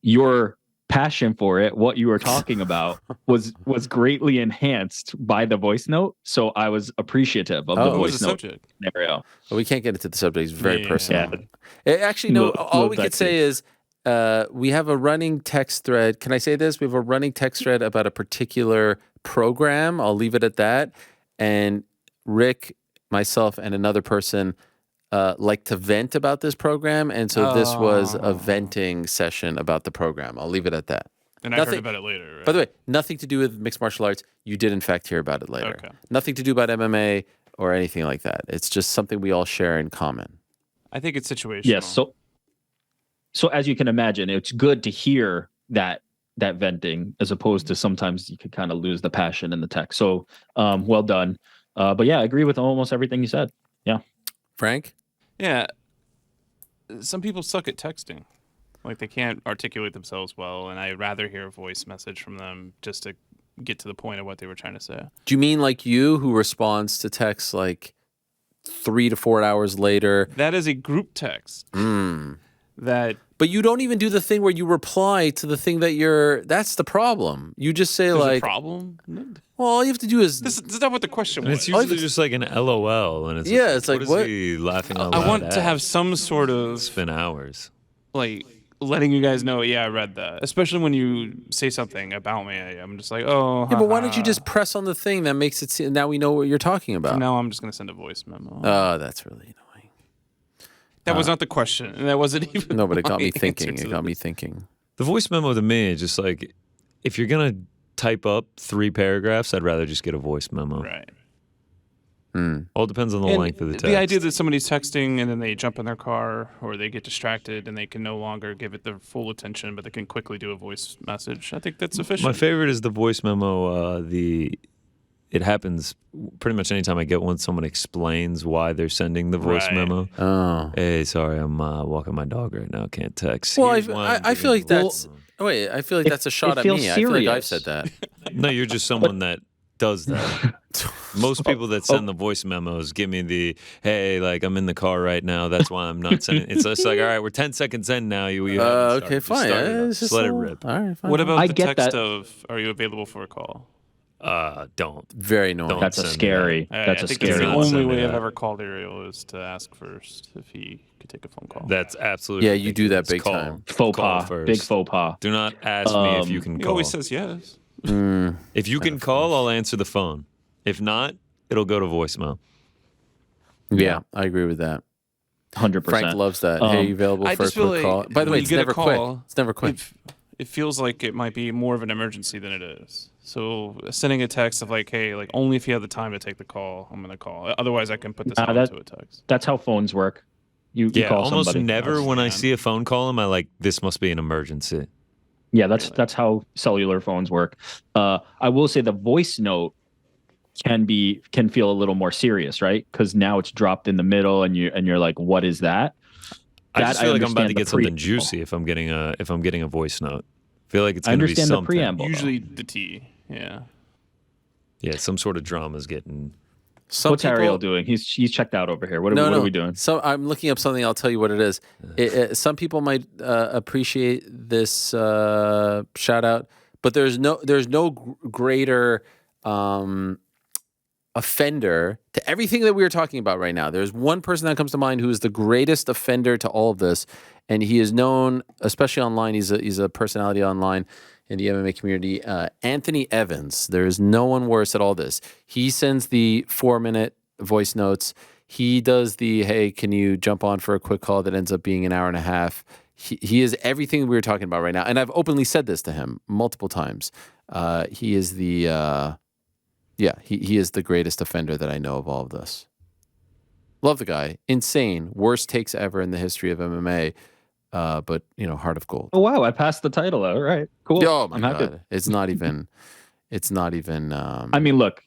Your passion for it, what you were talking about, was greatly enhanced by the voice note. So I was appreciative of the voice note scenario. Well, we can't get into the subject. It's very personal. Yeah. Actually, no. All we could say is we have a running text thread. Can I say this? We have a running text thread about a particular program. I'll leave it at that. And Rick, myself, and another person like to vent about this program. And so this was a venting session about the program. I'll leave it at that. And I heard about it later. Right? By the way, nothing to do with mixed martial arts. You did, in fact, hear about it later. Okay. Nothing to do about MMA or anything like that. It's just something we all share in common. I think it's situational. Yes. So as you can imagine, it's good to hear that venting as opposed to sometimes you could kind of lose the passion in the text. So well done. But yeah, I agree with almost everything you said. Yeah. Frank? Yeah. Some people suck at texting. Like they can't articulate themselves well, and I'd rather hear a voice message from them just to get to the point of what they were trying to say. Do you mean like you who responds to texts like 3 to 4 hours later? That is a group text. But you don't even do the thing where you reply to the thing that that's the problem. You just say There's like... a problem? Well, all you have to do is... This is not what the question And was. it's usually just like an LOL, and it's it's like, what is he laughing out loud I want at? to have some sort of... It's been hours. Like, letting you guys know, yeah, I read that. Especially when you say something about me. I'm just like, oh, Yeah, but why don't you just press on the thing that makes it... Now we know what you're talking about. From now I'm just going to send a voice memo. Oh, that's really annoying. That was not the question. And that wasn't even... No, but it got me my thinking. answer It to got me this. thinking. The voice memo to me is just like, if you're going to type up 3 paragraphs, I'd rather just get a voice memo. Right. All depends on the And length of the text. the idea that somebody's texting and then they jump in their car or they get distracted and they can no longer give it their full attention, but they can quickly do a voice message. I think that's sufficient. My favorite is the voice memo. It happens pretty much anytime I get one. Someone explains why they're sending the voice Right. memo. Oh. Hey, sorry, I'm walking my dog right now. Can't text. Well, Here's why I'm I feel giving like you- that's... Wait, I feel like that's a shot it at me. feels I feel like I've serious. said that. No, you're just someone that does that. Most people that send the voice memos give me the, hey, like I'm in the car right now. That's why I'm not sending. It's just like, all right, we're 10 seconds in now. You haven't started. Okay, Just fine. start it up. It's Just just let it a- rip. All right, fine. What about I the get text that. of, are you available for a call? Don't. Very annoying. That's a send me scary. I That's a think scary that's the Don't one. send only me way I've that. ever called Ariel is to ask first if he could take a phone call. That's absolutely. Yeah, you do that ridiculous. big Call. time. Faux Call pas. first. Big faux pas. Do not ask me if you can He call. always says yes. If you can call, I'll answer the phone. If not, it'll go to voicemail. Yeah, I agree with that. 100%. Frank loves that. Hey, you available I for a just feel quick like call? By the when way, you it's get a never quick. call, It's never quick. It feels like it might be more of an emergency than it is. So sending a text of like, hey, like only if you have the time to take the call, I'm gonna call. Otherwise, I can put this onto a text. That's how phones work. You Yeah, call almost somebody. never when I man. see a phone call, am I like, this must be an emergency. Yeah, that's how cellular phones work. I will say the voice note can feel a little more serious, right? Because now it's dropped in the middle, and you're like, what is that? I just feel like I'm about understand to the get something preamble. juicy if I'm getting a voice note. I feel like it's I going to be understand the something. preamble. Usually the T. Yeah. Yeah, some sort of drama's getting. What's Ariel doing? He's checked out over here. What are we doing? So I'm looking up something. I'll tell you what it is. Some people might appreciate this shout out, but there's no greater offender to everything that we are talking about right now. There's one person that comes to mind who is the greatest offender to all of this, and he is known, especially online. He's a personality online in the MMA community. Anthony Evans. There is no one worse at all this. He sends the 4-minute voice notes. He does the, hey, can you jump on for a quick call that ends up being an hour and a half. He is everything we were talking about right now. And I've openly said this to him multiple times. He is the, he is the greatest offender that I know of all of this. Love the guy. Insane. Worst takes ever in the history of MMA. but heart of gold. Oh wow, I passed the title. All right, cool. Oh my I'm happy. God, it's not even. It's not even. I mean, look,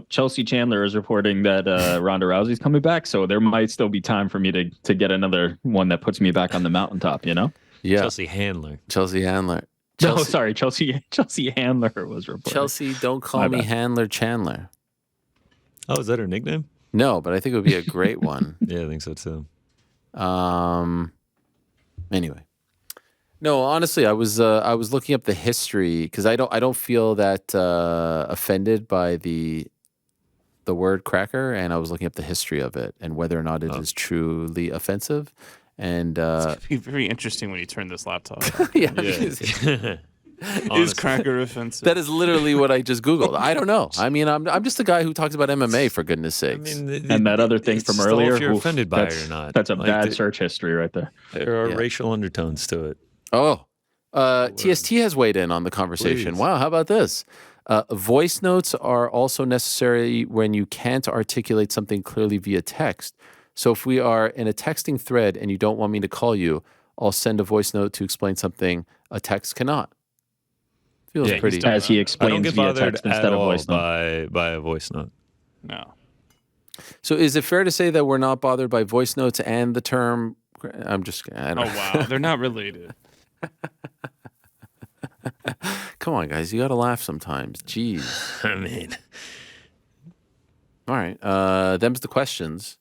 Chelsea Chandler is reporting that Ronda Rousey's coming back, so there might still be time for me to get another one that puts me back on the mountaintop. Yeah, Chelsea Handler. Chelsea Handler. No, sorry, Chelsea Handler was reporting. Chelsea, don't call me Handler Chandler. Oh, is that her nickname? No, but I think it would be a great one. Yeah, I think so too. Anyway, no, honestly, I was looking up the history because I don't feel that offended by the word cracker, and I was looking up the history of it and whether or not it is truly offensive. And it's gonna be very interesting when you turn this laptop on. yeah. Is cracker offensive? That is literally what I just Googled. I don't know. I mean, I'm just a guy who talks about MMA, for goodness sakes. I mean, and that other thing from earlier, if you're offended by it or not. That's a bad search history right there. There are racial undertones to it. Oh, TST has weighed in on the conversation. Please. Wow, how about this? Voice notes are also necessary when you can't articulate something clearly via text. So if we are in a texting thread and you don't want me to call you, I'll send a voice note to explain something a text cannot. Feels pretty. As he I don't explains get via bothered text at instead of all voice note. by a voice note. No. So is it fair to say that we're not bothered by voice notes and the term? I don't. Oh wow, they're not related. Come on, guys, you got to laugh sometimes. Jeez. I mean, All right. Them's the questions.